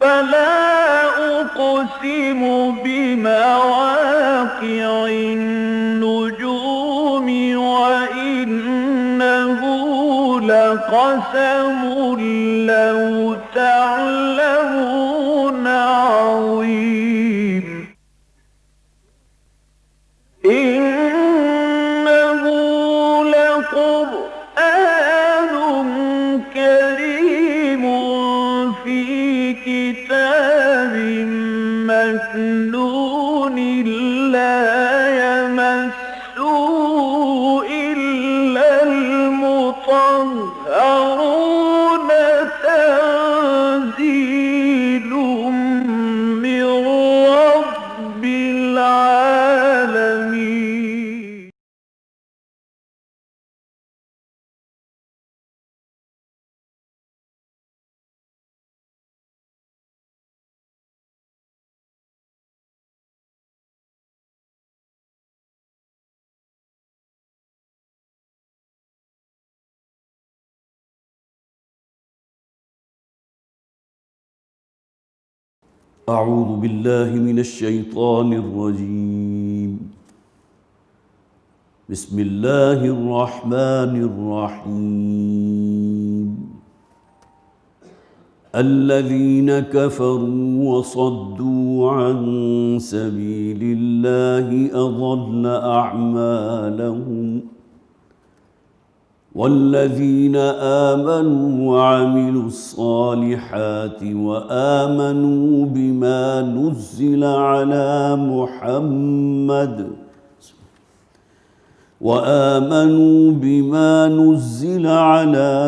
فلا أقسم بمواقع النجوم وإنه لقسم لو تعلمون عظيم إنه لقرآن كريم في كتاب مكنون لا يمسه إلا المطهرون تنزيل من رب العالمين. أعوذ بالله من الشيطان الرجيم. بسم الله الرحمن الرحيم. الذين كفروا وصدوا عن سبيل الله أضل أعمالهم والذين آمنوا وعملوا الصالحات وآمنوا بما نزل على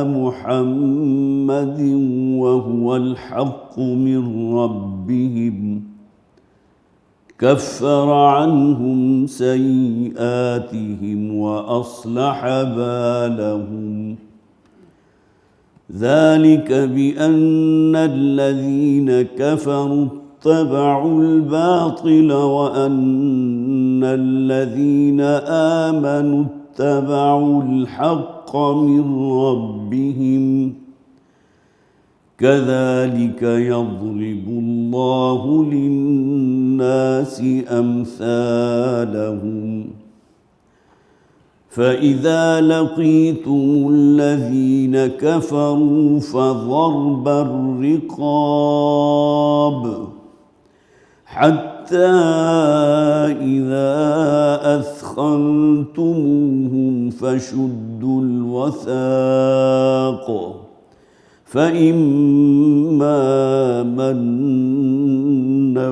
محمد وهو الحق من ربهم كفر عنهم سيئاتهم وأصلح بالهم ذلك بأن الذين كفروا اتبعوا الباطل وأن الذين آمنوا اتبعوا الحق من ربهم كذلك يضرب الله للناس أمثالهم فإذا لقيتم الذين كفروا فضرب الرقاب حتى إذا أثخنتموهم فشدوا الوثاق فإما منا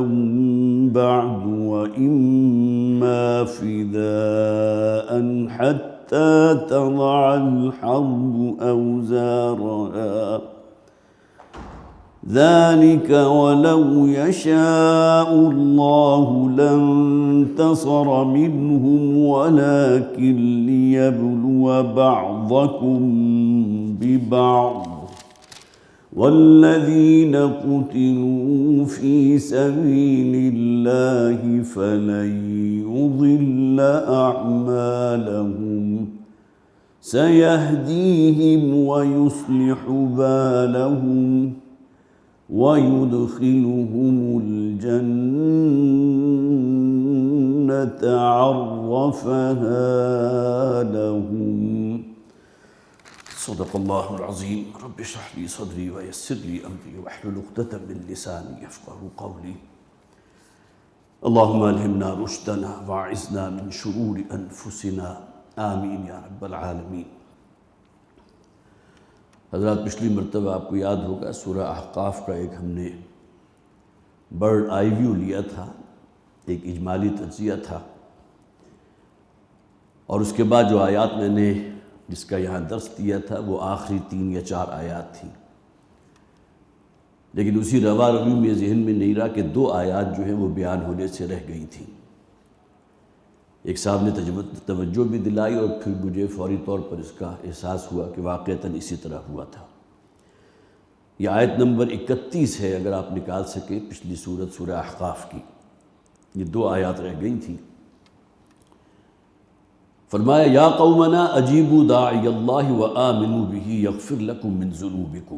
بعد وإما فداء حتى تضع الحرب أوزارها ذلك ولو يشاء الله لانتصر منهم ولكن ليبلو بعضكم ببعض والذين قتلوا في سبيل الله فلن يضل أعمالهم سيهديهم ويصلح بالهم ويدخلهم الجنة عرفها لهم. صدق الله العظيم. رب اشرح لي صدري ويسر لي أمري واحلل عقدة من لساني يفقهوا قولي. اللهم ألهمنا رشدنا واعذنا من شرور أنفسنا آمین یا رب العالمین. حضرات پچھلی مرتبہ آپ کو یاد ہوگا سورہ احقاف کا ایک ہم نے برڈ آئی ویو لیا تھا، ایک اجمالی تجزیہ تھا، اور اس کے بعد جو آیات میں نے جس کا یہاں درس دیا تھا وہ آخری 3 یا 4 آیات تھیں، لیکن اسی رواں روی میں ذہن میں نہیں رہا کہ 2 آیات جو ہیں وہ بیان ہونے سے رہ گئی تھیں. ایک صاحب نے توجہ بھی دلائی اور پھر مجھے فوری طور پر اس کا احساس ہوا کہ واقعتاً اسی طرح ہوا تھا. یہ آیت نمبر 31 ہے اگر آپ نکال سکیں پچھلی سورت سورہ احقاف کی. یہ 2 آیات رہ گئی تھیں. فرمایا یا قومنا اجیبوا داعی اللہ وآمنوا بہ یغفر لکم من ذنوبکم.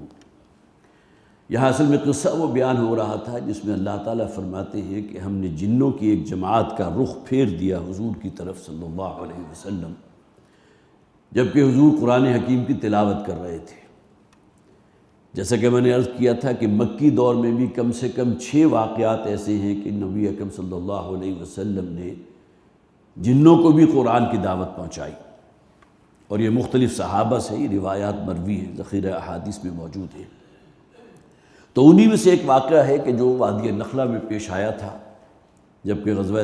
یہاں اصل میں قصہ وہ بیان ہو رہا تھا جس میں اللہ تعالیٰ فرماتے ہیں کہ ہم نے جنوں کی ایک جماعت کا رخ پھیر دیا حضور کی طرف صلی اللہ علیہ وسلم، جبکہ حضور قرآن حکیم کی تلاوت کر رہے تھے۔ جیسا کہ میں نے عرض کیا تھا کہ مکی دور میں بھی کم سے کم 6 واقعات ایسے ہیں کہ نبی اکرم صلی اللہ علیہ وسلم نے جنوں کو بھی قرآن کی دعوت پہنچائی، اور یہ مختلف صحابہ سے یہ روایات مروی ہیں، ذخیرہ احادیث میں موجود ہیں۔ تو انہی میں سے ایک واقعہ ہے کہ جو وادی نخلہ میں پیش آیا تھا، جبکہ غزوہ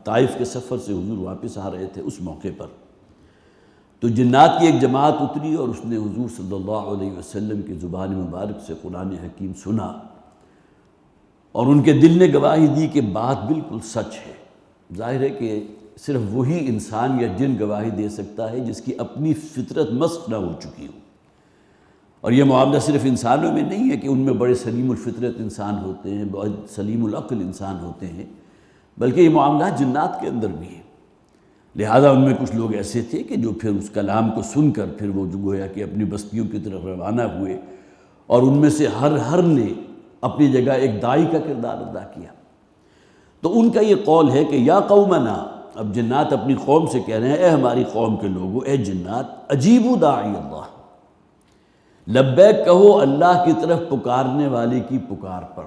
طائف کے سفر سے حضور واپس آ رہے تھے۔ اس موقع پر تو جنات کی ایک جماعت اتری اور اس نے حضور صلی اللہ علیہ وسلم کی زبان مبارک سے قرآن حکیم سنا، اور ان کے دل نے گواہی دی کہ بات بالکل سچ ہے۔ ظاہر ہے کہ صرف وہی انسان یا جن گواہی دے سکتا ہے جس کی اپنی فطرت مسخ نہ ہو چکی ہو، اور یہ معاملہ صرف انسانوں میں نہیں ہے کہ ان میں بڑے سلیم الفطرت انسان ہوتے ہیں، بہت سلیم العقل انسان ہوتے ہیں، بلکہ یہ معاملات جنات کے اندر بھی ہیں۔ لہذا ان میں کچھ لوگ ایسے تھے کہ جو پھر اس کلام کو سن کر پھر وہ جو گویا کہ اپنی بستیوں کی طرف روانہ ہوئے، اور ان میں سے ہر نے اپنی جگہ ایک داعی کا کردار ادا کیا۔ تو ان کا یہ قول ہے کہ یا قومنا، اب جنات اپنی قوم سے کہہ رہے ہیں، اے ہماری قوم کے لوگوں، اے جنات، اجیبوا داعی اللہ، لبیک کہو اللہ کی طرف پکارنے والے کی پکار پر۔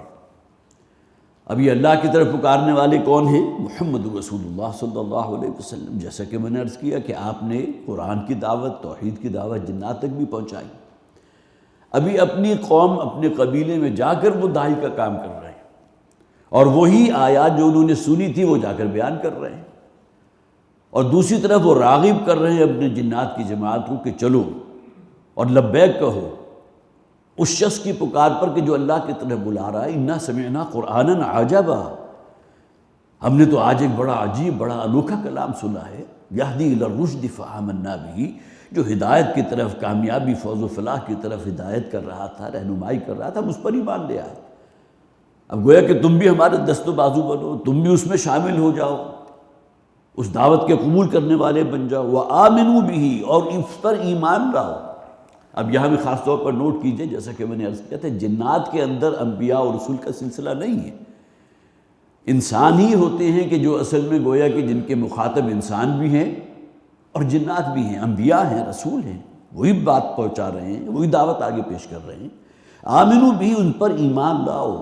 اب یہ اللہ کی طرف پکارنے والے کون ہیں؟ محمد رسول اللہ صلی اللہ علیہ وسلم۔ جیسا کہ میں نے عرض کیا کہ آپ نے قرآن کی دعوت، توحید کی دعوت جنات تک بھی پہنچائی۔ ابھی اپنی قوم، اپنے قبیلے میں جا کر وہ داعی کا کام کر رہے ہیں، اور وہی آیات جو انہوں نے سنی تھی وہ جا کر بیان کر رہے ہیں، اور دوسری طرف وہ راغب کر رہے ہیں اپنے جنات کی جماعت کو کہ چلو اور لبیک کہو اس شخص کی پکار پر کہ جو اللہ کی طرف بلا رہا ہے۔ انا سمعنا قرآنا عجبا، ہم نے تو آج ایک بڑا عجیب، بڑا انوکھا کلام سنا ہے، یہدی الی الرشد فآمنا بہ، جو ہدایت کی طرف، کامیابی، فوز و فلاح کی طرف ہدایت کر رہا تھا، رہنمائی کر رہا تھا، ہم اس پر ایمان لے آئے۔ اب گویا کہ تم بھی ہمارے دست و بازو بنو، تم بھی اس میں شامل ہو جاؤ، اس دعوت کے قبول کرنے والے بن جاؤ، وآمنوا بہ، اور اس پر ایمان لاؤ۔ اب یہاں بھی خاص طور پر نوٹ کیجئے، جیسا کہ میں نے عرض کیا تھا، جنات کے اندر انبیاء اور رسول کا سلسلہ نہیں ہے، انسان ہی ہوتے ہیں کہ جو اصل میں گویا کہ جن کے مخاطب انسان بھی ہیں اور جنات بھی ہیں، انبیاء ہیں، رسول ہیں، وہی بات پہنچا رہے ہیں، وہی دعوت آگے پیش کر رہے ہیں۔ آمنوا بھی، ان پر ایمان لاؤ،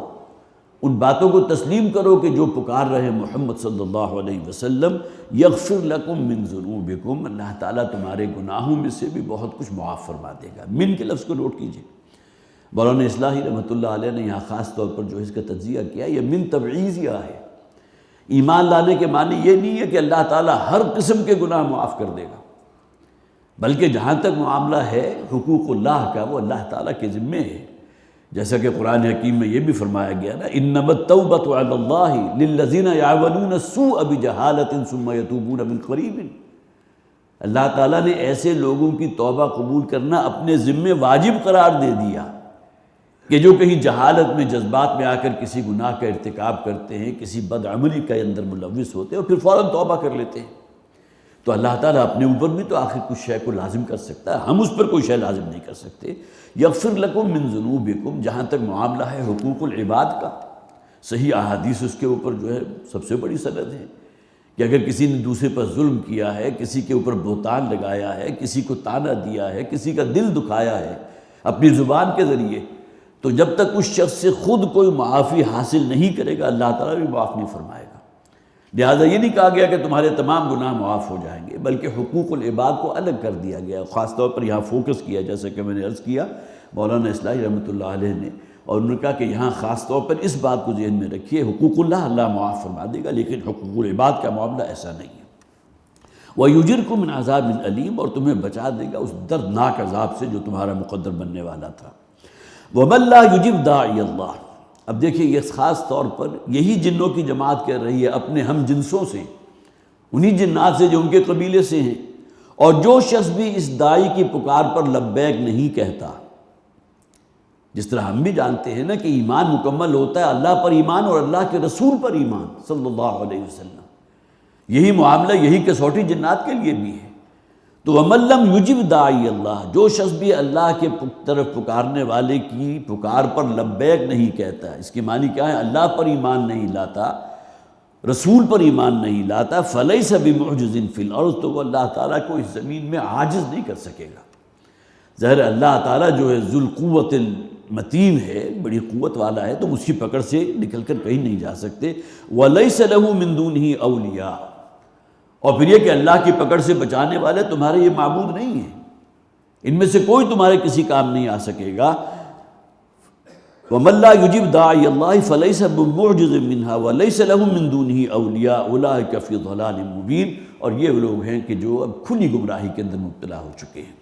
ان باتوں کو تسلیم کرو کہ جو پکار رہے محمد صلی اللہ علیہ وسلم، یغفر لکم من ذنوبکم، اللہ تعالیٰ تمہارے گناہوں میں سے بھی بہت کچھ معاف فرما دے گا۔ من کے لفظ کو نوٹ کیجئے، مولانا اصلاحی رحمۃ اللہ علیہ نے یہاں خاص طور پر جو اس کا تجزیہ کیا، یہ من تبعیضیہ ہے۔ ایمان لانے کے معنی یہ نہیں ہے کہ اللہ تعالیٰ ہر قسم کے گناہ معاف کر دے گا، بلکہ جہاں تک معاملہ ہے حقوق اللہ کا، وہ اللہ تعالیٰ کے ذمے ہے۔ جیسا کہ قرآن حکیم میں یہ بھی فرمایا گیا نا، انما التوبۃ علی اللہ للذین یعملون السوء بجہالۃ ثم یتوبون من قریب، اللہ تعالیٰ نے ایسے لوگوں کی توبہ قبول کرنا اپنے ذمے واجب قرار دے دیا کہ جو کہیں جہالت میں، جذبات میں آ کر کسی گناہ کا ارتکاب کرتے ہیں، کسی بدعملی کے اندر ملوث ہوتے ہیں اور پھر فوراً توبہ کر لیتے ہیں۔ تو اللہ تعالیٰ اپنے اوپر بھی تو آخر کچھ شے کو لازم کر سکتا ہے، ہم اس پر کوئی شے لازم نہیں کر سکتے۔ یغفر لکم من ذنوبکم، جہاں تک معاملہ ہے حقوق العباد کا، صحیح احادیث اس کے اوپر جو ہے سب سے بڑی سند ہے کہ اگر کسی نے دوسرے پر ظلم کیا ہے، کسی کے اوپر بہتان لگایا ہے، کسی کو طعنہ دیا ہے، کسی کا دل دکھایا ہے اپنی زبان کے ذریعے، تو جب تک اس شخص سے خود کوئی معافی حاصل نہیں کرے گا، اللہ تعالیٰ بھی معاف نہیں فرمائے گا۔ لہٰذا یہ نہیں کہا گیا کہ تمہارے تمام گناہ معاف ہو جائیں گے، بلکہ حقوق العباد کو الگ کر دیا گیا، خاص طور پر یہاں فوکس کیا، جیسا کہ میں نے عرض کیا مولانا اصلاحی رحمۃ اللہ علیہ نے، اور انہوں نے کہا کہ یہاں خاص طور پر اس بات کو ذہن میں رکھیے، حقوق اللہ اللہ معاف فرما دے گا، لیکن حقوق العباد کا معاملہ ایسا نہیں ہے۔ وَيُجِرْكُم مِّنْ عَذَابٍ أَلِيمٍ، اور تمہیں بچا دے گا اس دردناک عذاب سے جو تمہارا مقدر بننے والا تھا۔ وَمَن لَّا يُجِبْ دَاعِيَ اللَّهِ، اب دیکھیے یہ خاص طور پر یہی جنوں کی جماعت کہہ رہی ہے اپنے ہم جنسوں سے، انہی جنات سے جو ان کے قبیلے سے ہیں، اور جو شخص بھی اس داعی کی پکار پر لبیک نہیں کہتا، جس طرح ہم بھی جانتے ہیں نا کہ ایمان مکمل ہوتا ہے اللہ پر ایمان اور اللہ کے رسول پر ایمان صلی اللہ علیہ وسلم، یہی معاملہ، یہی کسوٹی جنات کے لیے بھی ہے۔ تو وَمَن لَّمْ يُجِبْ دَاعِيَ اللَّهِ، جو شخص بھی اللہ کے طرف پکارنے والے کی پکار پر لبیک نہیں کہتا، اس کی معنی کیا ہے؟ اللہ پر ایمان نہیں لاتا، رسول پر ایمان نہیں لاتا، فَلَيْسَ بِمُعْجِزٍ فِي الْأَرْضِ، تو وہ اللہ تعالیٰ کو اس زمین میں عاجز نہیں کر سکے گا۔ ظاہر اللہ تعالیٰ جو ہے ذو القوت المتین ہے، بڑی قوت والا ہے، تم اس کی پکڑ سے نکل کر کہیں نہیں جا سکتے۔ وَلَيْسَ لَهُ مِن دُونِهِ أَوْلِيَاءُ، اور پھر یہ کہ اللہ کی پکڑ سے بچانے والے تمہارے یہ معبود نہیں ہیں، ان میں سے کوئی تمہارے کسی کام نہیں آ سکے گا۔ وَمَن لَّا يُجِبْ دَاعِيَ اللَّهِ فَلَيْسَ بِمُعْجِزٍ مِّنْهَا وَلَيْسَ لَهُ مِن دُونِهِ أَوْلِيَاءُ أُولَٰئِكَ فِي ضَلَالٍ مُّبِينٍ، اور یہ وہ لوگ ہیں کہ جو اب کھلی گمراہی کے اندر مبتلا ہو چکے ہیں۔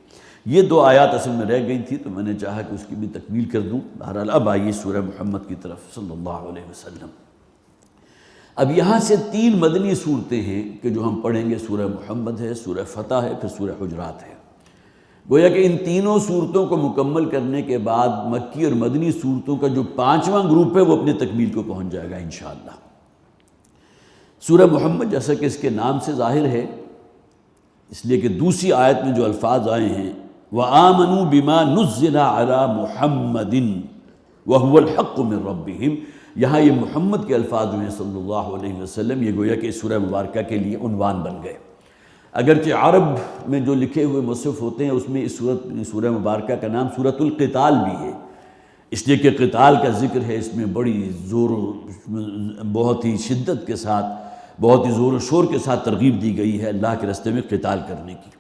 یہ دو آیات اصل میں رہ گئی تھی تو میں نے چاہا کہ اس کی بھی تکمیل کر دوں۔ بہرحال اب آئیے سورہ محمد کی طرف صلی اللہ علیہ وسلم۔ اب یہاں سے 3 مدنی صورتیں ہیں کہ جو ہم پڑھیں گے، سورہ محمد ہے، سورہ فتح ہے، پھر سورہ حجرات ہے۔ گویا کہ ان تینوں صورتوں کو مکمل کرنے کے بعد مکی اور مدنی صورتوں کا جو 5واں گروپ ہے وہ اپنی تکمیل کو پہنچ جائے گا انشاءاللہ۔ سورہ محمد جیسا کہ اس کے نام سے ظاہر ہے، اس لیے کہ دوسری آیت میں جو الفاظ آئے ہیں وَآمَنُوا بِمَا نُزِّلَ عَلَى مُحَمَّدٍ وَهُوَ الْحَقُّ مِن رَبِّهِمْ، یہاں یہ محمد کے الفاظ جو ہیں صلی اللہ علیہ وسلم، یہ گویا کہ سورہ مبارکہ کے لیے عنوان بن گئے۔ اگرچہ عرب میں جو لکھے ہوئے مصحف ہوتے ہیں اس میں اس سورہ مبارکہ کا نام سورۃ القتال بھی ہے، اس لیے کہ قتال کا ذکر ہے، اس میں بڑی زور بہت ہی شدت کے ساتھ، بہت ہی زور و شور کے ساتھ ترغیب دی گئی ہے اللہ کے راستے میں قتال کرنے کی۔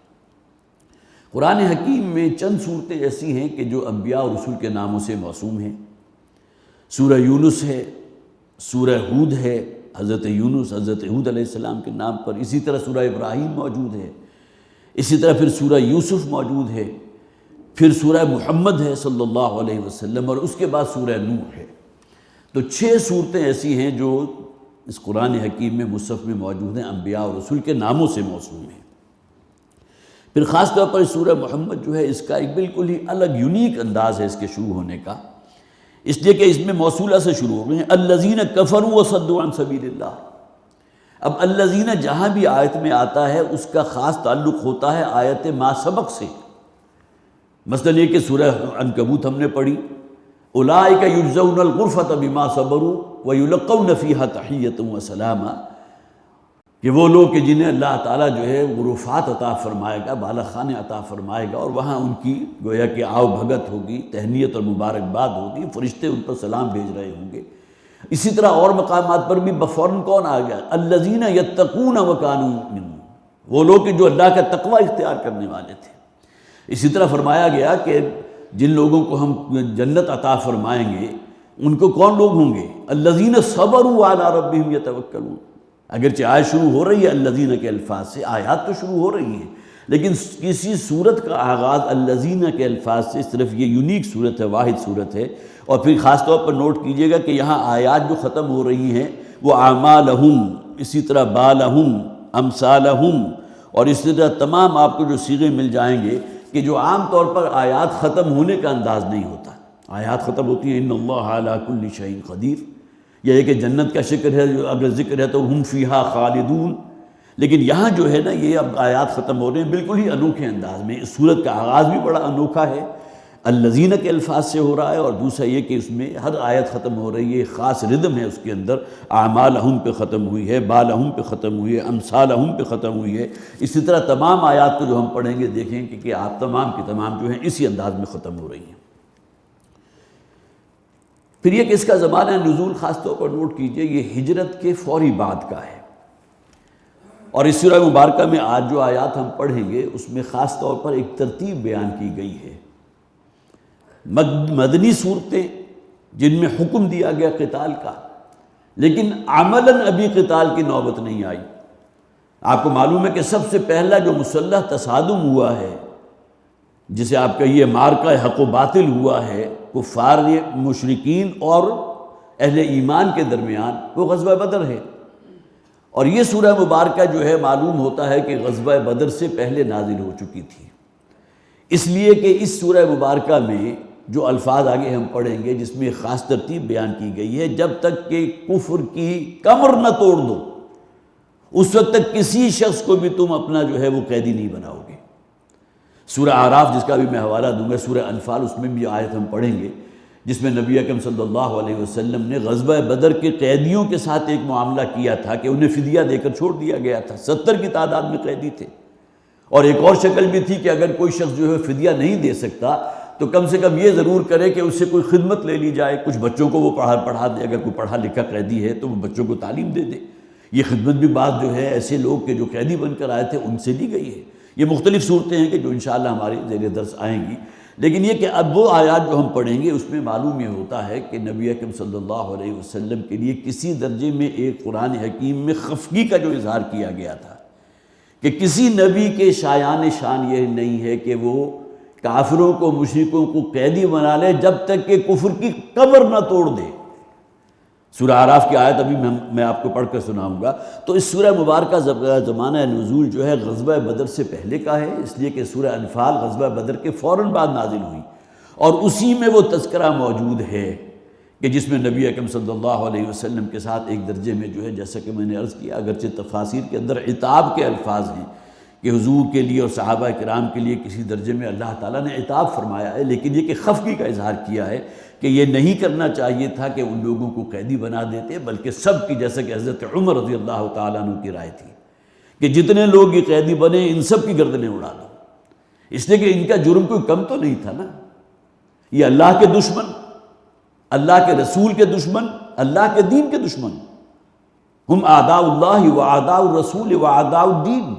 قرآن حکیم میں چند صورتیں ایسی ہیں کہ جو انبیاء اور رسول کے ناموں سے موسوم ہیں۔ سورہ یونس ہے، سورہ ہود ہے، حضرت یونس حضرت ہود علیہ السلام کے نام پر، اسی طرح سورہ ابراہیم موجود ہے، اسی طرح پھر سورہ یوسف موجود ہے، پھر سورہ محمد ہے صلی اللہ علیہ وسلم، اور اس کے بعد سورہ نوح ہے۔ تو 6 صورتیں ایسی ہیں جو اس قرآن حکیم میں مصحف میں موجود ہیں، انبیاء اور رسول کے ناموں سے موسوم ہیں۔ پھر خاص طور پر سورہ محمد جو ہے اس کا ایک بالکل ہی الگ یونیک انداز ہے اس کے شروع ہونے کا، اس لیے کہ اس میں موصولہ سے شروع ہو گئے ہیں الذین کفروا وصدوا عن سبیل اللہ۔ اب الذین جہاں بھی آیت میں آتا ہے اس کا خاص تعلق ہوتا ہے آیت ما سبق سے۔ مثلا یہ کہ سورہ عنکبوت ہم نے پڑھی اولئک یجزون الغرفۃ بما صبروا ویلقون فیہا تحیۃ وسلاما، کہ وہ لوگ کہ جنہیں اللہ تعالیٰ جو ہے غرفات عطا فرمائے گا، بالا خانے عطا فرمائے گا، اور وہاں ان کی گویا کہ آؤ بھگت ہوگی، تہنیت اور مبارکباد ہوگی، فرشتے ان پر سلام بھیج رہے ہوں گے۔ اسی طرح اور مقامات پر بھی بفوراً کون آ گیا؟ الذین یتقون وکانوا یؤمنون، وہ لوگ کہ جو اللہ کا تقوی اختیار کرنے والے تھے۔ اسی طرح فرمایا گیا کہ جن لوگوں کو ہم جنت عطا فرمائیں گے ان کو کون لوگ ہوں گے؟ الذین صبروا علی ربہم یتوکلون۔ اگرچہ آیت شروع ہو رہی ہے الذین کے الفاظ سے، آیات تو شروع ہو رہی ہیں، لیکن کسی صورت کا آغاز الذین کے الفاظ سے، صرف یہ یونیک صورت ہے، واحد صورت ہے۔ اور پھر خاص طور پر نوٹ کیجئے گا کہ یہاں آیات جو ختم ہو رہی ہیں وہ اعمالہم، اسی طرح بالہم، امثالہم، اور اسی طرح تمام آپ کو جو صیغے مل جائیں گے کہ جو عام طور پر آیات ختم ہونے کا انداز نہیں ہوتا۔ آیات ختم ہوتی ہیں ان اللہ علی کل شیء قدیر، یہ ہے کہ جنت کا شکر ہے، اگر ذکر ہے تو ہم فیہا خالدون، لیکن یہاں جو ہے نا یہ اب آیات ختم ہو رہے ہیں بالکل ہی انوکھے انداز میں۔ اس صورت کا آغاز بھی بڑا انوکھا ہے، الذین کے الفاظ سے ہو رہا ہے، اور دوسرا یہ کہ اس میں ہر آیت ختم ہو رہی ہے، خاص ردم ہے اس کے اندر، اعمالہم پہ ختم ہوئی ہے، بالہم پہ ختم ہوئی ہے، امثالہم پہ ختم ہوئی ہے۔ اسی طرح تمام آیات کو جو ہم پڑھیں گے دیکھیں کہ آپ تمام کی تمام جو ہیں اسی انداز میں ختم ہو رہی ہیں۔ پھر یہ کہ اس کا زمانہ نزول خاص طور پر نوٹ کیجئے، یہ ہجرت کے فوری بعد کا ہے، اور اس سورہ مبارکہ میں آج جو آیات ہم پڑھیں گے اس میں خاص طور پر ایک ترتیب بیان کی گئی ہے۔ مدنی صورتیں جن میں حکم دیا گیا قتال کا، لیکن عملاً ابھی قتال کی نوبت نہیں آئی۔ آپ کو معلوم ہے کہ سب سے پہلا جو مسلح تصادم ہوا ہے، جسے آپ کہیے معرکہ حق و باطل ہوا ہے کفار مشرکین اور اہل ایمان کے درمیان، وہ غزوہ بدر ہے۔ اور یہ سورہ مبارکہ جو ہے معلوم ہوتا ہے کہ غزوہ بدر سے پہلے نازل ہو چکی تھی، اس لیے کہ اس سورہ مبارکہ میں جو الفاظ آگے ہم پڑھیں گے جس میں خاص ترتیب بیان کی گئی ہے، جب تک کہ کفر کی کمر نہ توڑ دو اس وقت تک کسی شخص کو بھی تم اپنا جو ہے وہ قیدی نہیں بناؤ گے۔ سورہ اعراف جس کا بھی میں حوالہ دوں گا، سورہ انفال، اس میں بھی آیت ہم پڑھیں گے جس میں نبی اکرم صلی اللہ علیہ وسلم نے غزوہ بدر کے قیدیوں کے ساتھ ایک معاملہ کیا تھا کہ انہیں فدیہ دے کر چھوڑ دیا گیا تھا۔ 70 کی تعداد میں قیدی تھے، اور ایک اور شکل بھی تھی کہ اگر کوئی شخص جو ہے فدیہ نہیں دے سکتا تو کم سے کم یہ ضرور کرے کہ اس سے کوئی خدمت لے لی جائے، کچھ بچوں کو وہ پڑھا دے، اگر کوئی پڑھا لکھا قیدی ہے تو وہ بچوں کو تعلیم دے دے۔ یہ خدمت بھی بعض جو ہے ایسے لوگ کہ جو قیدی بن کر آئے تھے ان سے لی گئی ہے۔ یہ مختلف صورتیں ہیں کہ جو انشاءاللہ ہمارے زیر درس آئیں گی، لیکن یہ کہ اب وہ آیات جو ہم پڑھیں گے اس میں معلوم یہ ہوتا ہے کہ نبی اکرم صلی اللہ علیہ وسلم کے لیے کسی درجے میں ایک قرآن حکیم میں خفگی کا جو اظہار کیا گیا تھا کہ کسی نبی کے شایان شان یہ نہیں ہے کہ وہ کافروں کو، مشرکوں کو قیدی بنا لے جب تک کہ کفر کی قبر نہ توڑ دے۔ سورہ اعراف کی آیت ابھی میں آپ کو پڑھ کر سناؤں گا۔ تو اس سورہ مبارکہ زمانہ نزول جو ہے غزوہ بدر سے پہلے کا ہے، اس لیے کہ سورہ انفال غزوہ بدر کے فوراً بعد نازل ہوئی، اور اسی میں وہ تذکرہ موجود ہے کہ جس میں نبی اکرم صلی اللہ علیہ وسلم کے ساتھ ایک درجے میں جو ہے، جیسا کہ میں نے عرض کیا، اگرچہ تفاسیر کے اندر عتاب کے الفاظ ہیں کہ حضور کے لیے اور صحابہ کرام کے لیے کسی درجے میں اللہ تعالیٰ نے عتاب فرمایا ہے، لیکن یہ کہ خفگی کا اظہار کیا ہے کہ یہ نہیں کرنا چاہیے تھا کہ ان لوگوں کو قیدی بنا دیتے، بلکہ سب کی، جیسا کہ حضرت عمر رضی اللہ تعالیٰ عنہ کی رائے تھی کہ جتنے لوگ یہ قیدی بنے ان سب کی گردنیں اڑا دو، اس لیے کہ ان کا جرم کوئی کم تو نہیں تھا نا۔ یہ اللہ کے دشمن، اللہ کے رسول کے دشمن، اللہ کے دین کے دشمن، ہم اعداء اللہ و اعداء الرسول و اعداء الدین،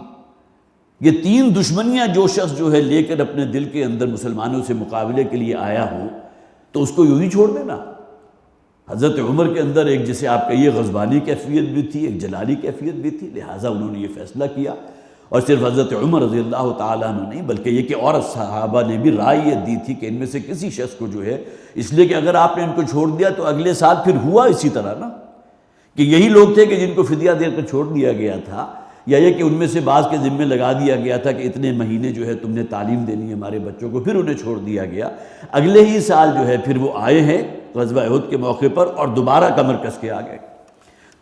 یہ تین دشمنیاں جو شخص جو ہے لے کر اپنے دل کے اندر مسلمانوں سے مقابلے کے لیے آیا ہو تو اس کو یوں ہی چھوڑ دینا۔ حضرت عمر کے اندر ایک جسے آپ کہیے غضبانی کیفیت بھی تھی، ایک جلالی کیفیت بھی تھی، لہٰذا انہوں نے یہ فیصلہ کیا، اور صرف حضرت عمر رضی اللہ تعالیٰ عنہ نہیں بلکہ یہ کہ اور صحابہ نے بھی رائے یہ دی تھی کہ ان میں سے کسی شخص کو جو ہے، اس لیے کہ اگر آپ نے ان کو چھوڑ دیا تو اگلے سال پھر ہوا اسی طرح نا، کہ یہی لوگ تھے کہ جن کو فدیہ دے کر چھوڑ دیا گیا تھا، یا یہ کہ ان میں سے بعض کے ذمے لگا دیا گیا تھا کہ اتنے مہینے جو ہے تم نے تعلیم دینی ہے ہمارے بچوں کو، پھر انہیں چھوڑ دیا گیا۔ اگلے ہی سال جو ہے پھر وہ آئے ہیں غزوہ احد کے موقع پر اور دوبارہ کمر کس کے آ گئے۔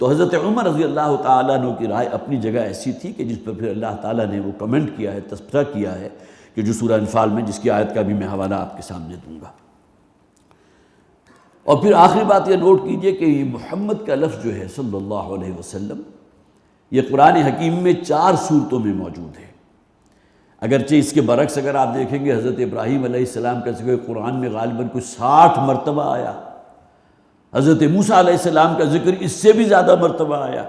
تو حضرت عمر رضی اللہ تعالیٰ عنہ کی رائے اپنی جگہ ایسی تھی کہ جس پر پھر اللہ تعالیٰ نے وہ کمنٹ کیا ہے، تذکرہ کیا ہے کہ جو سورہ انفال میں، جس کی آیت کا بھی میں حوالہ آپ کے سامنے دوں گا۔ اور پھر آخری بات یہ نوٹ کیجئے کہ یہ محمد کا لفظ جو ہے صلی اللہ علیہ وسلم، یہ قرآن حکیم میں 4 صورتوں میں موجود ہے۔ اگرچہ اس کے برعکس اگر آپ دیکھیں گے حضرت ابراہیم علیہ السلام کا ذکر قرآن میں غالباً کوئی 60 مرتبہ آیا، حضرت موسیٰ علیہ السلام کا ذکر اس سے بھی زیادہ مرتبہ آیا،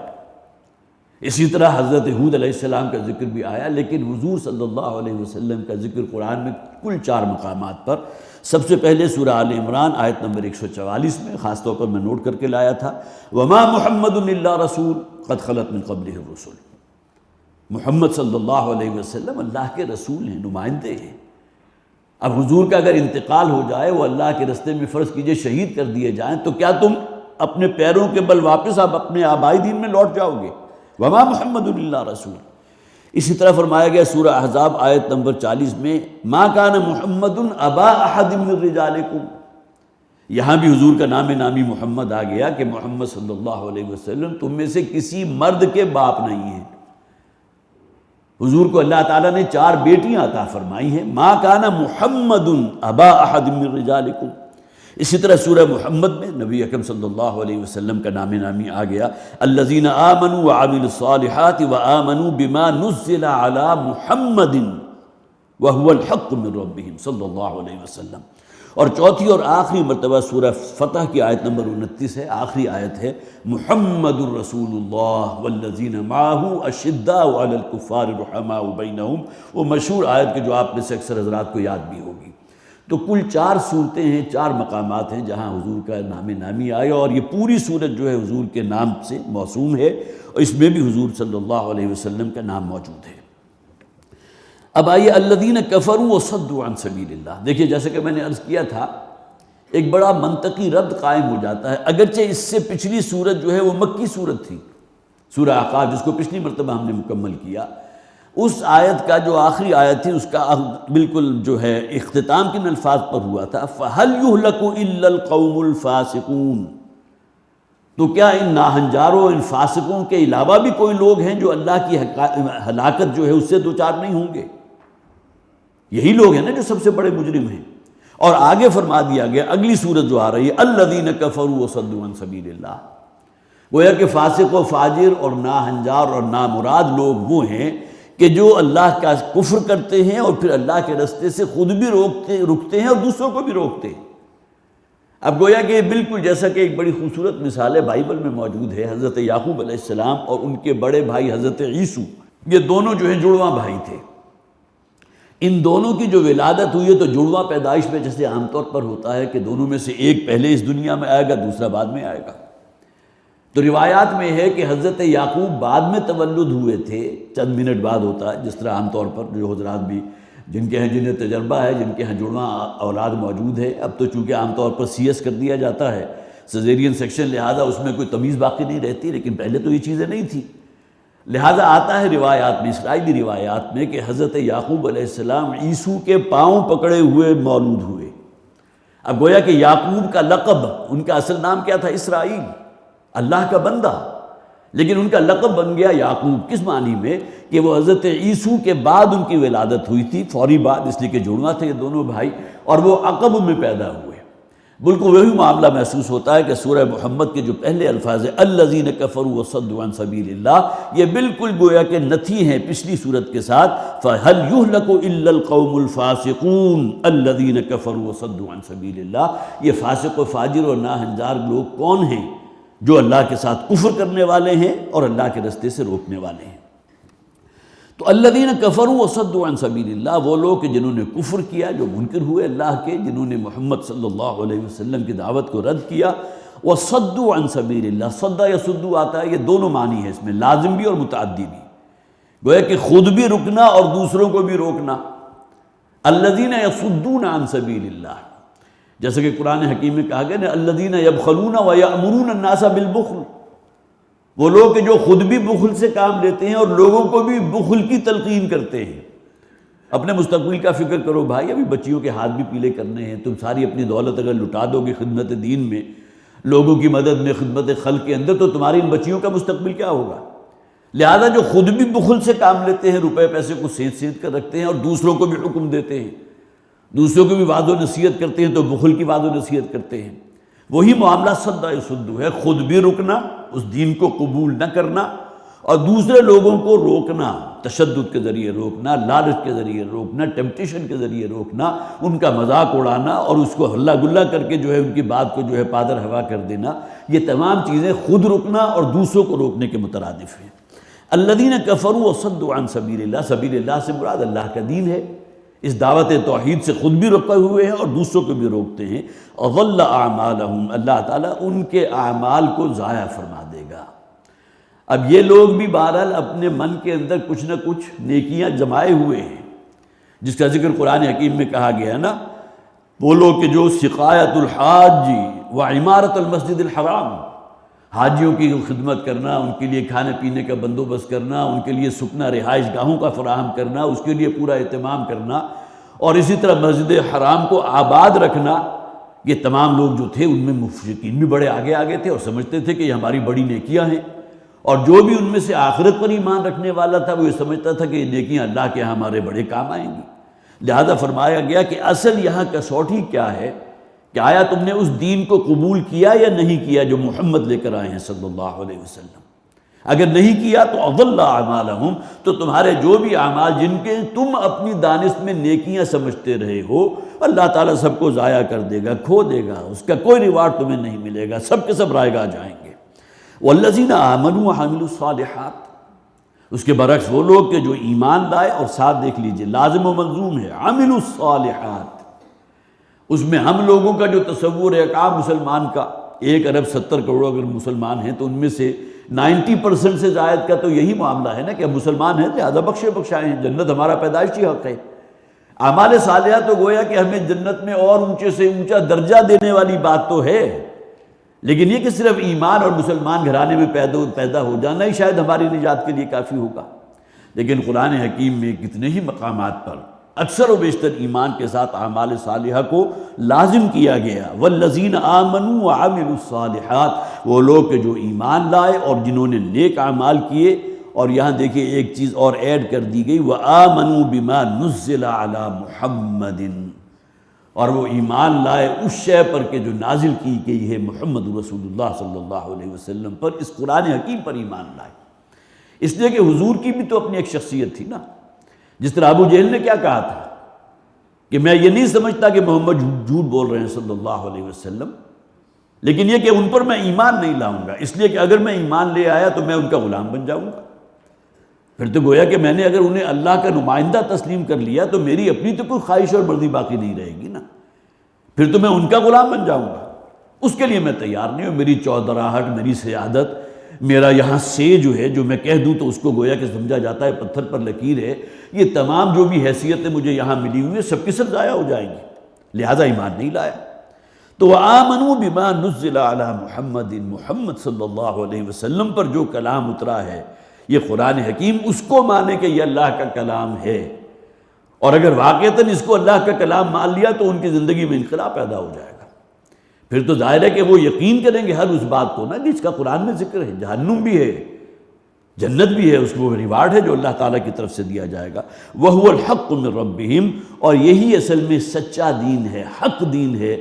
اسی طرح حضرت ہود علیہ السلام کا ذکر بھی آیا، لیکن حضور صلی اللہ علیہ وسلم کا ذکر قرآن میں کل 4 مقامات پر۔ سب سے پہلے سورہ آل عمران آیت نمبر 144 میں خاص طور پر میں نوٹ کر کے لایا تھا، وَمَا مُحَمَّدٌ إِلَّا رَسُولٌ قَدْ خَلَتْ مِن قَبْلِهِ الرُّسُلُ۔ محمد صلی اللہ علیہ وسلم اللہ کے رسول ہیں، نمائندے ہیں۔ اب حضور کا اگر انتقال ہو جائے، وہ اللہ کے رستے میں فرض کیجئے شہید کر دیے جائیں، تو کیا تم اپنے پیروں کے بل واپس آپ اپنے آبائی دین میں لوٹ جاؤ گے؟ وَمَا مُحَمَّدٌ إِلَّا رَسُولٌ۔ اسی طرح فرمایا گیا سورہ احزاب آیت نمبر 40 میں، مَا كَانَ مُحَمَّدٌ أَبَا أَحَدٍ مِّن رِّجَالِكُمْ۔ یہاں بھی حضور کا نام نامی محمد آ گیا کہ محمد صلی اللہ علیہ وسلم تم میں سے کسی مرد کے باپ نہیں ہیں۔ حضور کو اللہ تعالیٰ نے 4 بیٹیاں عطا فرمائی ہیں، مَا كَانَ مُحَمَّدٌ أَبَا أَحَدٍ مِّن رِّجَالِكُمْ۔ اسی طرح سورہ محمد میں نبی اکرم صلی اللہ علیہ وسلم کا نام نامی آ گیا، الذین آمنوا وعملوا الصالحات وآمنوا بما نزل علی محمد وهو الحق من ربهم صلی اللہ علیہ وسلم۔ اور چوتھی اور آخری مرتبہ سورہ فتح کی آیت نمبر 29 ہے، آخری آیت ہے، محمد الرسول اللہ والذین معہ اشداء علی الکفار رحماء بینہم، وہ مشہور آیت کہ جو آپ میں سے اکثر حضرات کو یاد بھی ہوگی۔ تو کل 4 صورتیں ہیں، 4 مقامات ہیں جہاں حضور کا نام نامی آیا، اور یہ پوری صورت جو ہے حضور کے نام سے موسوم ہے، اور اس میں بھی حضور صلی اللہ علیہ وسلم کا نام موجود ہے۔ اب آئیے الذین کفروا وصدوا عن سبیل اللہ۔ دیکھیے جیسے کہ میں نے عرض کیا تھا، ایک بڑا منطقی ربط قائم ہو جاتا ہے، اگرچہ اس سے پچھلی صورت جو ہے وہ مکی صورت تھی، سورہ احقاف، جس کو پچھلی مرتبہ ہم نے مکمل کیا، اس آیت کا جو آخری آیت تھی اس کا بالکل جو ہے اختتام کن الفاظ پر ہوا تھا، فَهَلْ يُهْلَكُ إِلَّا الْقَوْمُ الْفَاسِقُونَ۔ تو کیا ان ناہنجاروں، ان فاسقوں کے علاوہ بھی کوئی لوگ ہیں جو اللہ کی ہلاکت جو ہے اس سے دوچار نہیں ہوں گے؟ یہی لوگ ہیں نا جو سب سے بڑے مجرم ہیں۔ اور آگے فرما دیا گیا اگلی صورت جو آ رہی ہے الذین کفروا وصدوا عن سبیل اللہ، گویا کہ فاسق و فاجر اور ناہنجار اور نامراد لوگ وہ ہیں کہ جو اللہ کا کفر کرتے ہیں اور پھر اللہ کے رستے سے خود بھی رکتے ہیں اور دوسروں کو بھی روکتے ہیں۔ اب گویا کہ بالکل جیسا کہ ایک بڑی خوبصورت مثال ہے بائبل میں موجود ہے، حضرت یعقوب علیہ السلام اور ان کے بڑے بھائی حضرت عیسو، یہ دونوں جو ہیں جڑواں بھائی تھے۔ ان دونوں کی جو ولادت ہوئی ہے تو جڑواں پیدائش میں جیسے عام طور پر ہوتا ہے کہ دونوں میں سے ایک پہلے اس دنیا میں آئے گا، دوسرا بعد میں آئے گا۔ تو روایات میں ہے کہ حضرت یعقوب بعد میں تولد ہوئے تھے، چند منٹ بعد ہوتا ہے، جس طرح عام طور پر جو حضرات بھی جن کے ہیں جنہیں تجربہ ہے، جن کے ہیں جڑواں اولاد موجود ہے، اب تو چونکہ عام طور پر CS کر دیا جاتا ہے، سیزیرین سیکشن، لہذا اس میں کوئی تمیز باقی نہیں رہتی، لیکن پہلے تو یہ چیزیں نہیں تھیں۔ لہذا آتا ہے روایات میں، اسرائیلی روایات میں، کہ حضرت یعقوب علیہ السلام عیسو کے پاؤں پکڑے ہوئے مولود ہوئے۔ اب گویا کہ یعقوب کا لقب، ان کا اصل نام کیا تھا؟ اسرائیل، اللہ کا بندہ، لیکن ان کا لقب بن گیا یعقوب۔ کس معنی میں؟ کہ وہ حضرت عیسو کے بعد ان کی ولادت ہوئی تھی، فوری بعد، اس لیے کہ جڑواں تھے یہ دونوں بھائی، اور وہ عقب میں پیدا ہوئے۔ بالکل وہی معاملہ محسوس ہوتا ہے کہ سورہ محمد کے جو پہلے الفاظ ہیں الذین کفروا وصدوا عن سبیل اللہ، یہ بالکل گویا کہ نتھی ہیں پچھلی صورت کے ساتھ فَهَلْ يُهْلَكُ إِلَّا الْقَوْمُ الْفَاسِقُونَ الَّذِينَ كَفَرُوا وَصَدُّوا عَن سَبِيلِ اللَّهِ۔ یہ فاسق و فاجر اور ناہنجار لوگ کون ہیں؟ جو اللہ کے ساتھ کفر کرنے والے ہیں اور اللہ کے رستے سے روکنے والے ہیں۔ تو الذین کفروا وصدوا عن سبیل اللہ، وہ لوگ کہ جنہوں نے کفر کیا، جو منکر ہوئے اللہ کے، جنہوں نے محمد صلی اللہ علیہ وسلم کی دعوت کو رد کیا، وصدوا عن سبیل اللہ، صدا یا صدو آتا ہے، یہ دونوں معنی ہے اس میں، لازم بھی اور متعدی بھی، گویا کہ خود بھی رکنا اور دوسروں کو بھی روکنا۔ الذین یصدون عن سبیل اللہ، جیسا کہ قرآن حکیم میں کہا گیا نا الذین یبخلون ویأمرون الناس بالبخل، وہ لوگ کہ جو خود بھی بخل سے کام لیتے ہیں اور لوگوں کو بھی بخل کی تلقین کرتے ہیں۔ اپنے مستقبل کا فکر کرو بھائی، ابھی بچیوں کے ہاتھ بھی پیلے کرنے ہیں، تم ساری اپنی دولت اگر لٹا دو گے خدمت دین میں، لوگوں کی مدد میں، خدمت خلق کے اندر، تو تمہاری ان بچیوں کا مستقبل کیا ہوگا؟ لہذا جو خود بھی بخل سے کام لیتے ہیں، روپے پیسے کو سینت کر رکھتے ہیں اور دوسروں کو بھی حکم دیتے ہیں، دوسروں کو بھی وعظ و نصیحت کرتے ہیں، تو بخل کی وعظ و نصیحت کرتے ہیں۔ وہی معاملہ صدا یصدو ہے، خود بھی رکنا، اس دین کو قبول نہ کرنا، اور دوسرے لوگوں کو روکنا، تشدد کے ذریعے روکنا، لالچ کے ذریعے روکنا، ٹیمپٹیشن کے ذریعے روکنا، ان کا مذاق اڑانا اور اس کو ہلا گلا کر کے جو ہے ان کی بات کو جو ہے پادر ہوا کر دینا، یہ تمام چیزیں خود رکنا اور دوسروں کو روکنے کے مترادف ہیں۔ الذین کفروا وصدوا عن سبیل اللہ، سبیل اللہ سے مراد اللہ کا دین ہے، اس دعوت توحید سے خود بھی رکے ہوئے ہیں اور دوسروں کو بھی روکتے ہیں۔ اضل اعمالہم، اللہ تعالیٰ ان کے اعمال کو ضائع فرما دے گا۔ اب یہ لوگ بھی بہرحال اپنے من کے اندر کچھ نہ کچھ نیکیاں جمائے ہوئے ہیں، جس کا ذکر قرآن حکیم میں کہا گیا نا، وہ لوگ کہ جو سقایت الحاج و عمارت المسجد الحرام، حاجیوں کی خدمت کرنا، ان کے لیے کھانے پینے کا بندوبست کرنا، ان کے لیے سکنا رہائش گاہوں کا فراہم کرنا، اس کے لیے پورا اہتمام کرنا، اور اسی طرح مسجد حرام کو آباد رکھنا، یہ تمام لوگ جو تھے ان میں مشرکین بھی بڑے آگے آگے تھے اور سمجھتے تھے کہ یہ ہماری بڑی نیکیاں ہیں، اور جو بھی ان میں سے آخرت پر ایمان رکھنے والا تھا وہ یہ سمجھتا تھا کہ یہ نیکیاں اللہ کے ہاں ہمارے بڑے کام آئیں گی۔ لہذا فرمایا گیا کہ اصل یہاں کسوٹی کیا ہے کہ آیا تم نے اس دین کو قبول کیا یا نہیں کیا جو محمد لے کر آئے ہیں صلی اللہ علیہ وسلم۔ اگر نہیں کیا تو اضل اعمالہم، تو تمہارے جو بھی اعمال جن کے تم اپنی دانست میں نیکیاں سمجھتے رہے ہو، اللہ تعالیٰ سب کو ضائع کر دے گا، کھو دے گا، اس کا کوئی ریوارڈ تمہیں نہیں ملے گا، سب کے سب رائے گاہ جائیں گے۔ والذین آمنوا وعملوا الصالحات، اس کے برعکس وہ لوگ کہ جو ایمان لائے اور ساتھ دیکھ لیجئے لازم و ملزوم ہے عملوا الصالحات، اس میں ہم لوگوں کا جو تصور ہے عام مسلمان کا، 1 ارب 70 کروڑ اگر مسلمان ہیں تو ان میں سے 90% سے زائد کا تو یہی معاملہ ہے نا کہ ہم مسلمان ہیں لہذا بخشے بخشائے ہیں، جنت ہمارا پیدائشی حق ہے۔ اعمال صالحہ تو گویا کہ ہمیں جنت میں اور اونچے سے اونچا درجہ دینے والی بات تو ہے، لیکن یہ کہ صرف ایمان اور مسلمان گھرانے میں پیدا ہو جانا ہی شاید ہماری نجات کے لیے کافی ہوگا۔ لیکن قرآن حکیم میں کتنے ہی مقامات پر اکثر و بیشتر ایمان کے ساتھ اعمال صالحہ کو لازم کیا گیا۔ والذین آمنوا وعملوا الصالحات، وہ لوگ کہ جو ایمان لائے اور جنہوں نے نیک اعمال کیے اور یہاں دیکھیں ایک چیز اور ایڈ کر دی گئی، وَآمَنُوا بِمَا نُزِّلَ عَلَى مُحَمَّدٍ، اور وہ ایمان لائے اس شے پر کہ جو نازل کی گئی ہے محمد رسول اللہ صلی اللہ علیہ وسلم پر، اس قرآن حکیم پر ایمان لائے۔ اس لیے کہ حضور کی بھی تو اپنی ایک شخصیت تھی نا، جس طرح ابو جہل نے کیا کہا تھا کہ میں یہ نہیں سمجھتا کہ محمد جھوٹ بول رہے ہیں صلی اللہ علیہ وسلم، لیکن یہ کہ ان پر میں ایمان نہیں لاؤں گا، اس لیے کہ اگر میں ایمان لے آیا تو میں ان کا غلام بن جاؤں گا۔ پھر تو گویا کہ میں نے اگر انہیں اللہ کا نمائندہ تسلیم کر لیا تو میری اپنی تو کوئی خواہش اور مرضی باقی نہیں رہے گی نا، پھر تو میں ان کا غلام بن جاؤں گا۔ اس کے لیے میں تیار نہیں ہوں، میری چودراہٹ، میری سیادت، میرا یہاں سے جو ہے جو میں کہہ دوں تو اس کو گویا کہ سمجھا جاتا ہے پتھر پر لکیر ہے، یہ تمام جو بھی حیثیتیں مجھے یہاں ملی ہوئی ہیں سب کی سب ضائع ہو جائیں گی، لہٰذا ایمان نہیں لایا۔ تو وَآمَنُوا بِمَا نُزِّلَ عَلَى مُحَمَّدٍ، محمد صلی اللہ علیہ وسلم پر جو کلام اترا ہے یہ قرآن حکیم، اس کو مانے کہ یہ اللہ کا کلام ہے، اور اگر واقعتاً اس کو اللہ کا کلام مان لیا تو ان کی زندگی میں انقلاب پیدا ہو جائے گا۔ پھر تو ظاہر ہے کہ وہ یقین کریں گے ہر اس بات کو نا جس کا قرآن میں ذکر ہے، جہنم بھی ہے، جنت بھی ہے، اس کو ریوارڈ ہے جو اللہ تعالیٰ کی طرف سے دیا جائے گا۔ وَهُوَ الْحَقُّ مِنْ رَبِّهِمْ، اور یہی اصل میں سچا دین ہے، حق دین ہے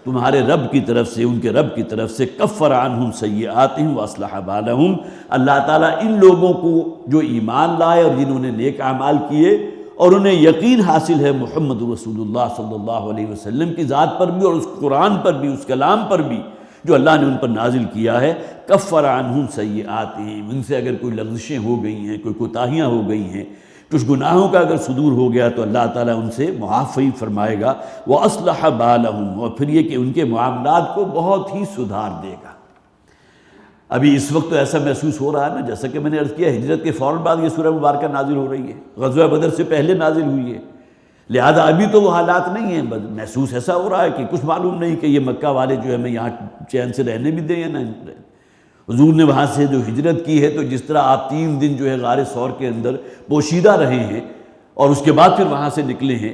تمہارے رب کی طرف سے، ان کے رب کی طرف سے۔ کفر عنہم سیئاتہم واصلح بالہم، اللہ تعالیٰ ان لوگوں کو جو ایمان لائے اور جنہوں نے نیک اعمال کیے اور انہیں یقین حاصل ہے محمد رسول اللہ صلی اللہ علیہ وسلم کی ذات پر بھی اور اس قرآن پر بھی، اس کلام پر بھی جو اللہ نے ان پر نازل کیا ہے، کفر عنہم سیئاتہم، ان سے اگر کوئی لغزشیں ہو گئی ہیں، کوئی کوتاہیاں ہو گئی ہیں، کچھ گناہوں کا اگر صدور ہو گیا تو اللہ تعالیٰ ان سے معافی فرمائے گا۔ وَأَصْلَحَ بَالَهُمْ، اور پھر یہ کہ ان کے معاملات کو بہت ہی سدھار دے گا۔ ابھی اس وقت تو ایسا محسوس ہو رہا ہے نا، جیسا کہ میں نے عرض کیا ہجرت کے فوراً بعد یہ سورہ مبارکہ نازل ہو رہی ہے، غزوہ بدر سے پہلے نازل ہوئی ہے، لہذا ابھی تو وہ حالات نہیں ہیں، محسوس ایسا ہو رہا ہے کہ کچھ معلوم نہیں کہ یہ مکہ والے جو ہے ہمیں یہاں چین سے رہنے بھی دیں یا نہ رہنے۔ حضور نے وہاں سے جو ہجرت کی ہے تو جس طرح آپ 3 دن جو ہے غار ثور کے اندر پوشیدہ رہے ہیں اور اس کے بعد پھر وہاں سے نکلے ہیں،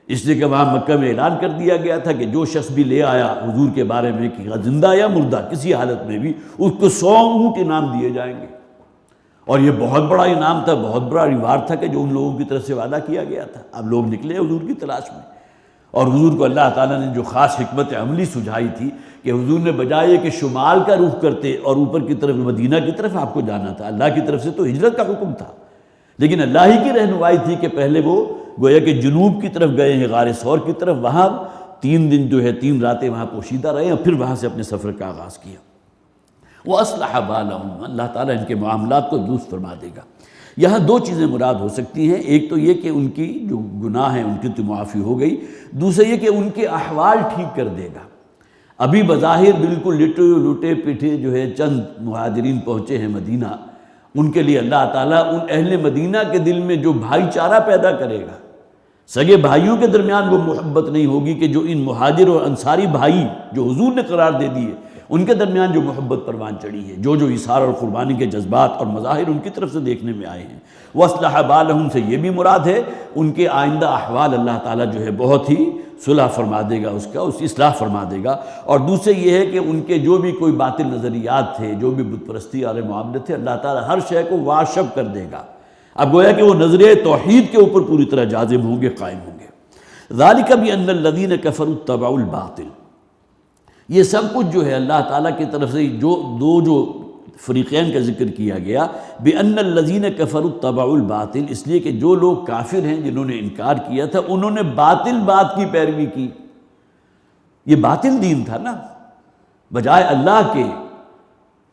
اس لیے کہ وہاں مکہ میں اعلان کر دیا گیا تھا کہ جو شخص بھی لے آیا حضور کے بارے میں کہ زندہ یا مردہ کسی حالت میں بھی، اس کو 100 اونٹ انعام دیے جائیں گے، اور یہ بہت بڑا انعام تھا، بہت بڑا ریوارڈ تھا کہ جو ان لوگوں کی طرف سے وعدہ کیا گیا تھا۔ اب لوگ نکلے حضور کی تلاش میں، اور حضور کو اللہ تعالیٰ نے جو خاص حکمت عملی سجھائی تھی کہ حضور نے بجائے کہ شمال کا رخ کرتے اور اوپر کی طرف مدینہ کی طرف آپ کو جانا تھا، اللہ کی طرف سے تو ہجرت کا حکم تھا، لیکن اللہ ہی کی رہنمائی تھی کہ پہلے وہ گویا کہ جنوب کی طرف گئے ہیں، غار ثور کی طرف، وہاں 3 دن جو ہے 3 راتیں وہاں پوشیدہ رہے اور پھر وہاں سے اپنے سفر کا آغاز کیا۔ وَأَصْلَحَ بَالَهُمْ، اللہ تعالیٰ ان کے معاملات کو درست فرما دے گا۔ یہاں 2 چیزیں مراد ہو سکتی ہیں، ایک تو یہ کہ ان کی جو گناہ ہیں ان کی تو معافی ہو گئی، دوسرا یہ کہ ان کے احوال ٹھیک کر دے گا۔ ابھی بظاہر بالکل لٹے پٹے جو ہے چند مہاجرین پہنچے ہیں مدینہ، ان کے لیے اللہ تعالیٰ ان اہل مدینہ کے دل میں جو بھائی چارہ پیدا کرے گا، سگے بھائیوں کے درمیان وہ محبت نہیں ہوگی کہ جو ان مہاجر اور انصاری بھائی جو حضور نے قرار دے دیے ان کے درمیان جو محبت پروان چڑھی ہے، جو اثار اور قربانی کے جذبات اور مظاہر ان کی طرف سے دیکھنے میں آئے ہیں۔ وَأَصْلَحَ بَالَهُمْ سے یہ بھی مراد ہے ان کے آئندہ احوال اللہ تعالیٰ جو ہے بہت ہی صلح فرما دے گا، اس اصلاح فرما دے گا، اور دوسرے یہ ہے کہ ان کے جو بھی کوئی باطل نظریات تھے، جو بھی بت پرستی والے معاملے تھے، اللہ تعالیٰ ہر شے کو واشب کر دے گا۔ اب گویا کہ وہ نظریہ توحید کے اوپر پوری طرح جازم ہوں گے، قائم ہوں گے۔ ذَلِكَ بِأَنَّ الَّذِينَ كَفَرُوا اتَّبَعُوا الْبَاطِلَ، یہ سب کچھ جو ہے اللہ تعالیٰ کی طرف سے جو فریقین کا ذکر کیا گیا، بِأَنَّ الَّذِينَ كَفَرُوا اتَّبَعُوا الْبَاطِلَ، اس لیے کہ جو لوگ کافر ہیں جنہوں نے انکار کیا تھا انہوں نے باطل بات کی پیروی کی۔ یہ باطل دین تھا نا، بجائے اللہ کے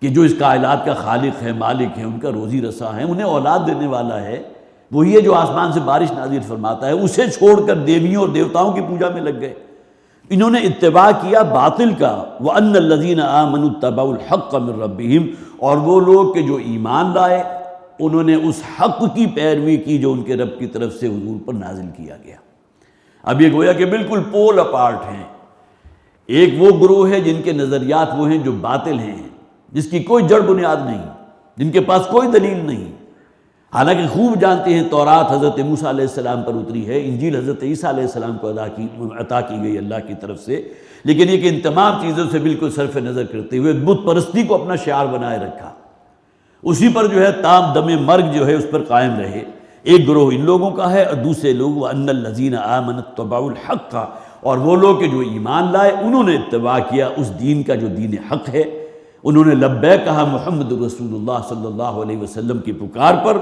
کہ جو اس کائنات کا خالق ہے، مالک ہے، ان کا روزی رساں ہے، انہیں اولاد دینے والا ہے، وہی ہے جو آسمان سے بارش نازل فرماتا ہے، اسے چھوڑ کر دیویوں اور دیوتاؤں کی پوجا میں لگ گئے۔ انہوں نے اتباع کیا باطل کا۔ وَأَنَّ الَّذِينَ آمَنُوا اتَّبَعُوا الْحَقَّ مِنْ رَبِّهِمْ، اور وہ لوگ کہ جو ایمان لائے انہوں نے اس حق کی پیروی کی جو ان کے رب کی طرف سے حضور پر نازل کیا گیا۔ اب یہ گویا کہ بالکل پول اپارٹ ہیں، ایک وہ گروہ ہے جن کے نظریات وہ ہیں جو باطل ہیں، جس کی کوئی جڑ بنیاد نہیں، جن کے پاس کوئی دلیل نہیں، حالانکہ خوب جانتے ہیں تورات حضرت موسیٰ علیہ السلام پر اتری ہے، انجیل حضرت عیسیٰ علیہ السلام کو عطا کی گئی اللہ کی طرف سے، لیکن یہ کہ ان تمام چیزوں سے بالکل صرف نظر کرتے ہوئے بت پرستی کو اپنا شعار بنائے رکھا، اسی پر جو ہے تام دم مرگ جو ہے اس پر قائم رہے۔ ایک گروہ ان لوگوں کا ہے، اور دوسرے لوگ وَأَنَّ الَّذِينَ آمَنُوا اتَّبَعُوا الْحَقَّ، اور وہ لوگ کہ جو ایمان لائے انہوں نے اتباع کیا اس دین کا جو دین حق ہے، انہوں نے لبیک کہا محمد رسول اللہ صلی اللہ علیہ وسلم کی پکار پر۔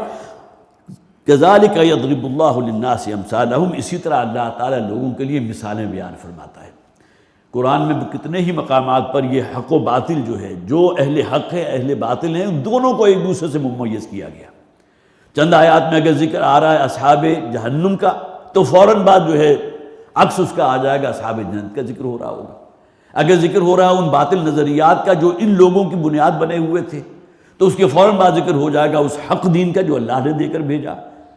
كَذَلِكَ يَضْرِبُ اللَّهُ لِلنَّاسِ أَمْثَالَهُمْ، اسی طرح اللہ تعالیٰ لوگوں کے لیے مثالیں بیان فرماتا ہے۔ قرآن میں کتنے ہی مقامات پر یہ حق و باطل جو ہے، جو اہل حق ہے اہل باطل ہیں، ان دونوں کو ایک دوسرے سے ممیز کیا گیا۔ چند آیات میں اگر ذکر آ رہا ہے اصحاب جہنم کا، تو فوراً بعد جو ہے عکس اس کا آ جائے گا، اصحاب جنت کا ذکر ہو رہا ہوگا۔ اگر ذکر ہو رہا ہے ان باطل نظریات کا جو ان لوگوں کی بنیاد بنے ہوئے تھے، تو اس کے فوراً بعد ذکر ہو جائے گا اس حق دین کا جو اللہ نے دے کر بھیجا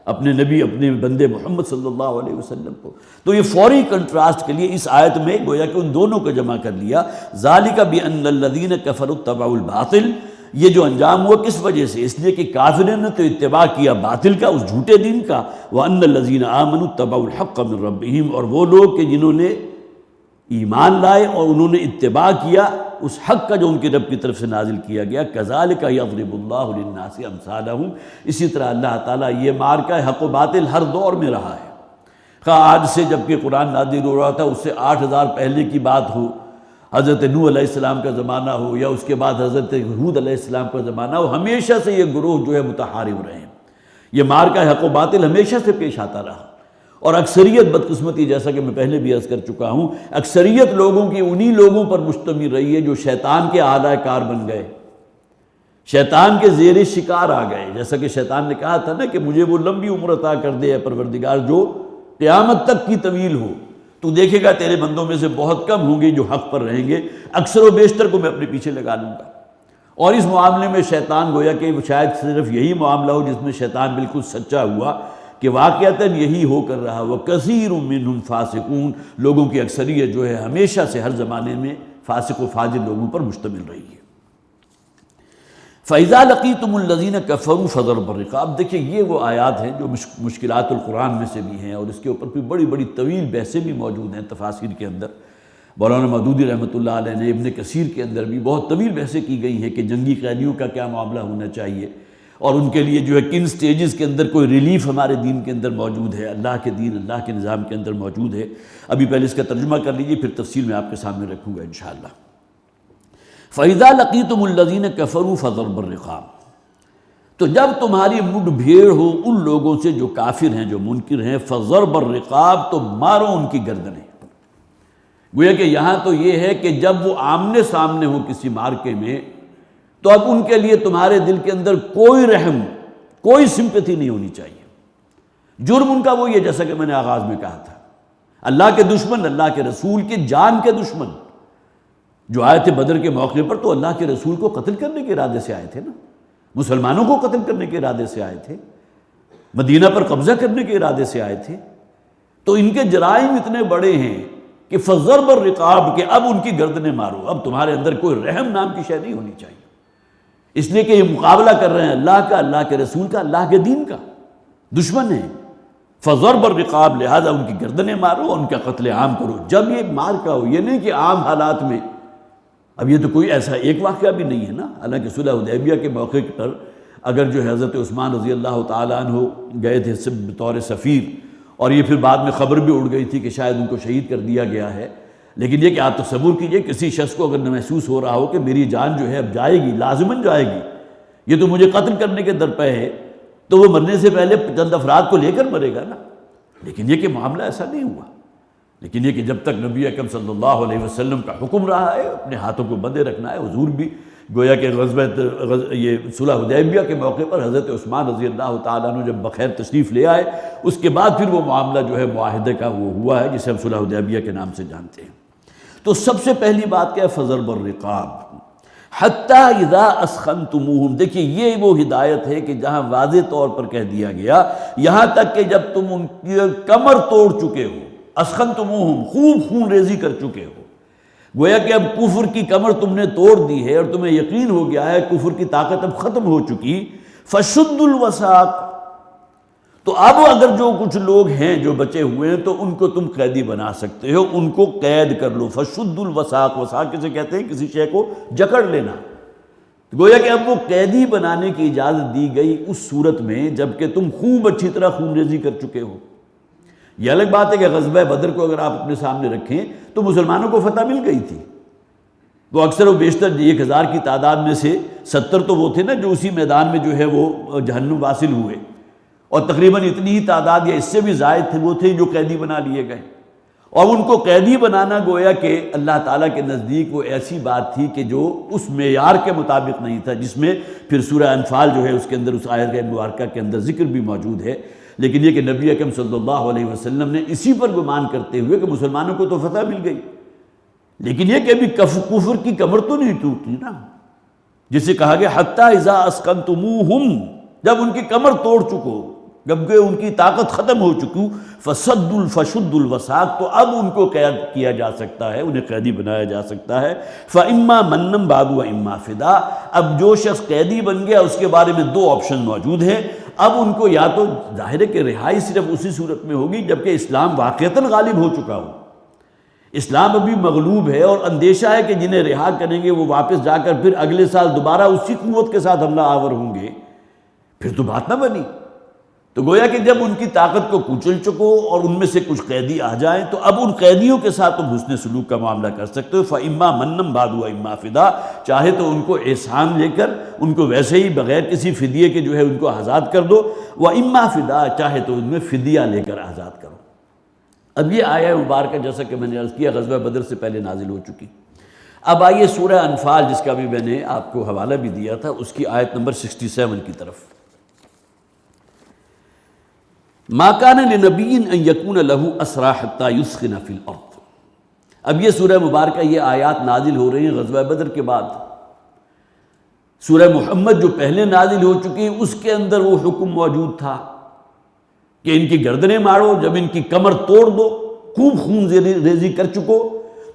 اپنے نبی، اپنے بندے محمد صلی اللہ علیہ وسلم کو۔ تو یہ فوری کنٹراسٹ کے لیے اس آیت میں گویا کہ ان دونوں کو جمع کر لیا۔ ذَلِكَ بِأَنَّ الَّذِينَ كَفَرُوا اتَّبَعُوا الْبَاطِلَ، یہ جو انجام ہوا کس وجہ سے؟ اس لیے کہ کافروں نے تو اتباع کیا باطل کا، اس جھوٹے دین کا۔ وَأَنَّ الَّذِينَ آمَنُوا اتَّبَعُوا الْحَقَّ مِن رَبِّهِمْ، اور وہ لوگ کہ جنہوں نے ایمان لائے اور انہوں نے اتباع کیا اس حق کا جو ان کے رب کی طرف سے نازل کیا گیا۔ كَذَلِكَ يَضْرِبُ اللَّهُ لِلنَّاسِ أَمْثَالَهُمْ، اسی طرح اللہ تعالیٰ یہ مارکہ حق و باطل ہر دور میں رہا ہے، خواہ آج سے جب کہ قرآن نازل ہو رہا تھا اس سے 8000 پہلے کی بات ہو، حضرت نوح علیہ السلام کا زمانہ ہو، یا اس کے بعد حضرت ہود علیہ السلام کا زمانہ ہو، ہمیشہ سے یہ گروہ جو ہے متحارب رہے ہیں۔ یہ مارکہ حق و باطل ہمیشہ سے پیش آتا رہا، اور اکثریت بدقسمتی جیسا کہ میں پہلے بھی عرض کر چکا ہوں، اکثریت لوگوں کی انہی لوگوں پر مشتمل رہی ہے جو شیطان کے اعلی کار بن گئے، شیطان کے زیر شکار آ گئے۔ جیسا کہ شیطان نے کہا تھا نا کہ مجھے وہ لمبی عمر عطا کر دے اے پروردگار جو قیامت تک کی طویل ہو، تو دیکھے گا تیرے بندوں میں سے بہت کم ہوں گے جو حق پر رہیں گے، اکثر و بیشتر کو میں اپنے پیچھے لگا لوں گا۔ اور اس معاملے میں شیطان گویا کہ شاید صرف یہی معاملہ ہو جس میں شیطان بالکل سچا ہوا کہ واقعتاً یہی ہو کر رہا۔ وَكَثِيرٌ مِّنْهُمْ فَاسِقُونَ، لوگوں کی اکثریت جو ہے ہمیشہ سے ہر زمانے میں فاسق و فاجر لوگوں پر مشتمل رہی ہے۔ فَإِذَا لَقِيتُمُ الَّذِينَ كَفَرُوا فَضَرْبَ الرِّقَابِ، دیکھیں یہ وہ آیات ہیں جو مشکلات القرآن میں سے بھی ہیں، اور اس کے اوپر بھی بڑی بڑی طویل بحثیں بھی موجود ہیں تفاسیر کے اندر۔ مولانا مودودی رحمۃ اللہ علیہ نے ابن کثیر کے اندر بھی بہت طویل بحثیں کی گئی ہیں کہ جنگی قیدیوں کا کیا معاملہ ہونا چاہیے، اور ان کے لیے جو ہے کن سٹیجز کے اندر کوئی ریلیف ہمارے دین کے اندر موجود ہے، اللہ کے دین اللہ کے نظام کے اندر موجود ہے۔ ابھی پہلے اس کا ترجمہ کر لیجیے، پھر تفصیل میں آپ کے سامنے رکھوں گا انشاءاللہ۔ فَإِذَا لَقِيتُمُ الَّذِينَ كَفَرُوا فَضَرْبَ الرِّقَابِ، تو جب تمہاری مڈ بھیڑ ہو ان لوگوں سے جو کافر ہیں جو منکر ہیں، فَضَرْبَ الرِّقَابِ، تو مارو ان کی گردنیں۔ گویا کہ یہاں تو یہ ہے کہ جب وہ آمنے سامنے ہو کسی مارکے میں، تو اب ان کے لیے تمہارے دل کے اندر کوئی رحم، کوئی سمپیتھی نہیں ہونی چاہیے۔ جرم ان کا وہی ہے جیسا کہ میں نے آغاز میں کہا تھا، اللہ کے دشمن، اللہ کے رسول کی جان کے دشمن جو آئے تھے بدر کے موقع پر، تو اللہ کے رسول کو قتل کرنے کے ارادے سے آئے تھے نا، مسلمانوں کو قتل کرنے کے ارادے سے آئے تھے، مدینہ پر قبضہ کرنے کے ارادے سے آئے تھے۔ تو ان کے جرائم اتنے بڑے ہیں کہ فضرب الرقاب، کہ اب ان کی گردنیں مارو، اب تمہارے اندر کوئی رحم نام کی شے نہیں ہونی چاہیے، اس لیے کہ یہ مقابلہ کر رہے ہیں اللہ کا، اللہ کے رسول کا، اللہ کے دین کا، دشمن ہیں۔ فضرب الرقاب، لہذا ان کی گردنیں مارو، ان کا قتل عام کرو جب یہ مار کا ہو، یہ نہیں کہ عام حالات میں۔ اب یہ تو کوئی ایسا ایک واقعہ بھی نہیں ہے نا، حالانکہ صلح حدیبیہ کے موقع پر اگر جو حضرت عثمان رضی اللہ تعالیٰ عنہ گئے تھے بطور سفیر، اور یہ پھر بعد میں خبر بھی اڑ گئی تھی کہ شاید ان کو شہید کر دیا گیا ہے، لیکن یہ کہ آپ تصور کیجئے کسی شخص کو اگر محسوس ہو رہا ہو کہ میری جان جو ہے اب جائے گی، لازماً جائے گی، یہ تو مجھے قتل کرنے کے درپے ہے، تو وہ مرنے سے پہلے چند افراد کو لے کر مرے گا نا۔ لیکن یہ کہ معاملہ ایسا نہیں ہوا، لیکن یہ کہ جب تک نبی اکرم صلی اللہ علیہ وسلم کا حکم رہا ہے اپنے ہاتھوں کو بندھے رکھنا ہے، حضور بھی گویا کہ یہ صلح حدیبیہ کے موقع پر حضرت عثمان رضی اللہ تعالیٰ عنہ جب بخیر تشریف لے آئے، اس کے بعد پھر وہ معاملہ جو ہے معاہدے کا وہ ہوا ہے جسے ہم صلح حدیبیہ کے نام سے جانتے ہیں۔ تو سب سے پہلی بات کیا ہے؟ فضرب الرقاب حتیٰ اذا اسخنتموہم۔ دیکھیے یہ وہ ہدایت ہے کہ جہاں واضح طور پر کہہ دیا گیا یہاں تک کہ جب تم ان کی کمر توڑ چکے ہو، اسخنتموہم، خوب خون ریزی کر چکے ہو، گویا کہ اب کفر کی کمر تم نے توڑ دی ہے اور تمہیں یقین ہو گیا ہے کفر کی طاقت اب ختم ہو چکی، فشد الوثاق، تو اب اگر جو کچھ لوگ ہیں جو بچے ہوئے ہیں تو ان کو تم قیدی بنا سکتے ہو، ان کو قید کر لو۔ فشد الوثاق، وثاق کسے کہتے ہیں؟ کسی شے کو جکڑ لینا، گویا کہ اب وہ قیدی بنانے کی اجازت دی گئی اس صورت میں جب کہ تم خوب اچھی طرح خون ریزی کر چکے ہو۔ یہ الگ بات ہے کہ غزوہ بدر کو اگر آپ اپنے سامنے رکھیں تو مسلمانوں کو فتح مل گئی تھی، وہ اکثر و بیشتر 1000 کی تعداد میں سے 70 تو وہ تھے نا جو اسی میدان میں جو ہے وہ جہنم واصل ہوئے، اور تقریباً اتنی ہی تعداد یا اس سے بھی زائد تھے وہ تھے جو قیدی بنا لیے گئے، اور ان کو قیدی بنانا گویا کہ اللہ تعالیٰ کے نزدیک وہ ایسی بات تھی کہ جو اس معیار کے مطابق نہیں تھا، جس میں پھر سورہ انفال جو ہے اس کے اندر اس آیت مبارکہ کے اندر ذکر بھی موجود ہے۔ لیکن یہ کہ نبی اکرم صلی اللہ علیہ وسلم نے اسی پر گمان کرتے ہوئے کہ مسلمانوں کو تو فتح مل گئی، لیکن یہ کہ ابھی کفر کی کمر تو نہیں ٹوٹی نا، جسے کہا گیا حتی اذا اسکنتموہم، جب ان کی کمر توڑ چکو، جب کہ ان کی طاقت ختم ہو چکی، فشد الوثاق، تو اب ان کو قید کیا جا سکتا ہے، انہیں قیدی بنایا جا سکتا ہے۔ فَإِمَّا مَنًّا بَعْدُ وَإِمَّا فِدَاء، اب جو شخص قیدی بن گیا اس کے بارے میں 2 آپشن موجود ہیں، اب ان کو یا تو ظاہر ہے کہ رہائی صرف اسی صورت میں ہوگی جبکہ اسلام واقعتاً غالب ہو چکا ہو، اسلام ابھی مغلوب ہے اور اندیشہ ہے کہ جنہیں رہا کریں گے وہ واپس جا کر پھر اگلے سال دوبارہ اسی قوت کے ساتھ حملہ آور ہوں گے، پھر تو بات نہ بنی۔ تو گویا کہ جب ان کی طاقت کو کچل چکو اور ان میں سے کچھ قیدی آ جائیں تو اب ان قیدیوں کے ساتھ تم حسن سلوک کا معاملہ کر سکتے ہو۔ فَإِمَّا مَنًّا بَعْدُ وَإِمَّا فِدَاء، چاہے تو ان کو احسان لے کر ان کو ویسے ہی بغیر کسی فدیے کے جو ہے ان کو آزاد کر دو، وَإِمَّا فِدَاء، چاہے تو ان میں فدیہ لے کر آزاد کرو۔ اب یہ آیہ مبارکہ جیسا کہ میں نے عرض کیا غزوہ بدر سے پہلے نازل ہو چکی۔ اب آئیے سورہ انفال جس کا بھی میں نے آپ کو حوالہ بھی دیا تھا اس کی آیت نمبر 67 کی طرف۔ مَا كَانَ لِنَبِيٍّ أَن يَكُونَ لَهُ أَسْرَىٰ حَتَّىٰ يُثْخِنَ فِي الْأَرْضِ۔ اب یہ سورہ مبارکہ یہ آیات نازل ہو رہی ہیں غزوہ بدر کے بعد۔ سورہ محمد جو پہلے نازل ہو چکی اس کے اندر وہ حکم موجود تھا کہ ان کی گردنیں مارو، جب ان کی کمر توڑ دو، خوب خون ریزی کر چکو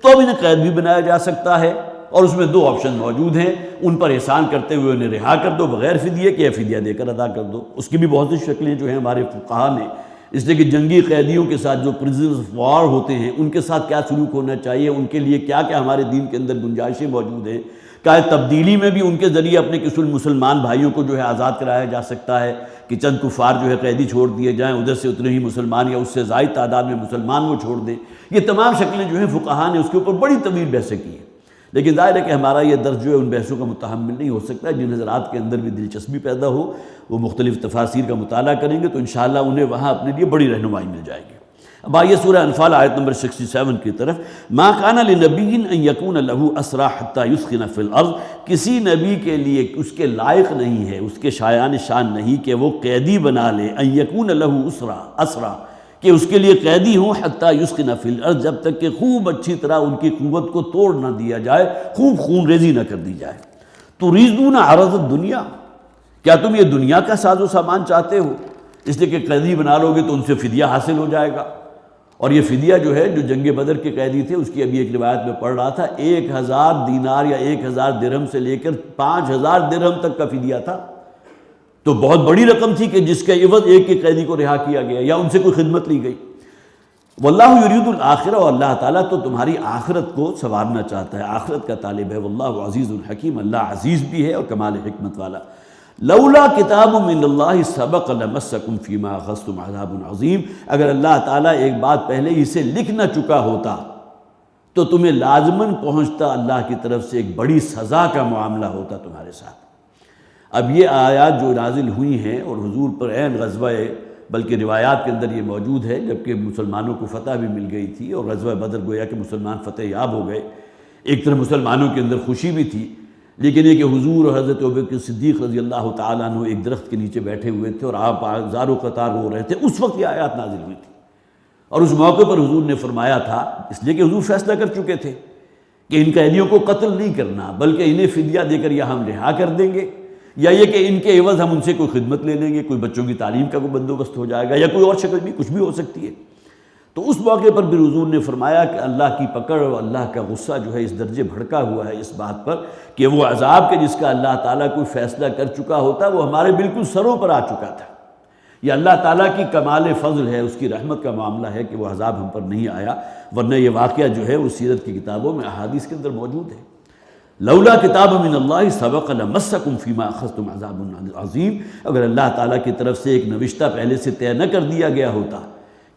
تو اب انہیں قید بھی بنایا جا سکتا ہے، اور اس میں 2 آپشن موجود ہیں، ان پر احسان کرتے ہوئے انہیں رہا کر دو بغیر فدیے کے، یا فدیہ دے کر ادا کر دو۔ اس کی بھی بہت سی شکلیں جو ہیں ہمارے فقہا نے، اس لیے کہ جنگی قیدیوں کے ساتھ جو پرزنرز آف وار ہوتے ہیں ان کے ساتھ کیا سلوک ہونا چاہیے، ان کے لیے کیا کیا ہمارے دین کے اندر گنجائشیں موجود ہیں، کیا تبدیلی میں بھی ان کے ذریعے اپنے کسی مسلمان بھائیوں کو جو ہے آزاد کرایا جا سکتا ہے کہ چند کفار جو ہے قیدی چھوڑ دیے جائیں، ادھر سے اتنے ہی مسلمان یا اس سے زائد تعداد میں مسلمان وہ چھوڑ دیں۔ یہ تمام شکلیں جو ہیں فقہا نے اس کے اوپر بڑی طویل بحثیں کی ہیں، لیکن ظاہر ہے کہ ہمارا یہ درس جو ہے ان بحثوں کا متحمل نہیں ہو سکتا۔ جن حضرات کے اندر بھی دلچسپی پیدا ہو وہ مختلف تفاسیر کا مطالعہ کریں گے تو انشاءاللہ انہیں وہاں اپنے لیے بڑی رہنمائی مل جائے گی۔ اب آئیے سورہ انفال آیت نمبر 67 کی طرف۔ مَا كَانَ لِنَبِيٍّ أَن يَكُونَ لَهُ أَسْرَىٰ حَتَّىٰ يُثْخِنَ فِي الْأَرْضِ، کسی نبی کے لیے اس کے لائق نہیں ہے، اس کے شایان شان نہیں کہ وہ قیدی بنا لے، أَن يَكُونَ لَهُ أَسْرَىٰ، کہ اس کے لیے قیدی ہوں، حتیٰ یسخن فی الارض، جب تک کہ خوب اچھی طرح ان کی قوت کو توڑ نہ دیا جائے، خوب خون ریزی نہ کر دی جائے۔ تریدون عرض الدنیا، کیا تم یہ دنیا کا ساز و سامان چاہتے ہو؟ اس لیے کہ قیدی بنا لو گے تو ان سے فدیہ حاصل ہو جائے گا، اور یہ فدیہ جو ہے جو جنگ بدر کے قیدی تھے اس کی ابھی ایک روایت میں پڑھ رہا تھا 1000 دینار یا 1000 درہم سے لے کر 5000 درہم تک کا فدیہ تھا، تو بہت بڑی رقم تھی کہ جس کے عوض ایک ایک قیدی کو رہا کیا گیا یا ان سے کوئی خدمت لی گئی۔ واللہ یرید الآخرہ، اور اللہ تعالیٰ تو تمہاری آخرت کو سنوارنا چاہتا ہے، آخرت کا طالب ہے۔ واللہ عزیز الحکیم، اللہ عزیز بھی ہے اور کمال حکمت والا۔ لولا کتاب من اللہ سبق لمسکم فیما اخذتم عذاب عظیم، اگر اللہ تعالیٰ ایک بات پہلے ہی سے لکھ نہ چکا ہوتا تو تمہیں لازماً پہنچتا اللہ کی طرف سے ایک بڑی سزا کا معاملہ ہوتا تمہارے ساتھ۔ اب یہ آیات جو نازل ہوئی ہیں اور حضور پر عین غزوہ، بلکہ روایات کے اندر یہ موجود ہے جبکہ مسلمانوں کو فتح بھی مل گئی تھی اور غزوہ بدر گویا کہ مسلمان فتح یاب ہو گئے، ایک طرف مسلمانوں کے اندر خوشی بھی تھی، لیکن یہ کہ حضور اور حضرت ابوبکر صدیق رضی اللہ تعالیٰ عنہ ایک درخت کے نیچے بیٹھے ہوئے تھے اور آپ زار و قطار رو رہے تھے، اس وقت یہ آیات نازل ہوئی تھی، اور اس موقع پر حضور نے فرمایا تھا، اس لیے کہ حضور فیصلہ کر چکے تھے کہ ان قیدیوں کو قتل نہیں کرنا بلکہ انہیں فدیہ دے کر یا ہم رہا کر دیں گے، یا یہ کہ ان کے عوض ہم ان سے کوئی خدمت لے لیں گے، کوئی بچوں کی تعلیم کا کوئی بندوبست ہو جائے گا یا کوئی اور شکل بھی کچھ بھی ہو سکتی ہے۔ تو اس موقع پر بھی حضور نے فرمایا کہ اللہ کی پکڑ اور اللہ کا غصہ جو ہے اس درجے بھڑکا ہوا ہے اس بات پر کہ وہ عذاب کے جس کا اللہ تعالیٰ کوئی فیصلہ کر چکا ہوتا وہ ہمارے بالکل سروں پر آ چکا تھا۔ یہ اللہ تعالیٰ کی کمال فضل ہے، اس کی رحمت کا معاملہ ہے کہ وہ عذاب ہم پر نہیں آیا، ورنہ یہ واقعہ جو ہے وہ سیرت کی کتابوں میں احادیث کے اندر موجود ہے۔ لولا کتاب من اللہ سبق لمسکم فیما اخذتم عذاب عظیم، اگر اللہ تعالیٰ کی طرف سے ایک نوشتہ پہلے سے طے نہ کر دیا گیا ہوتا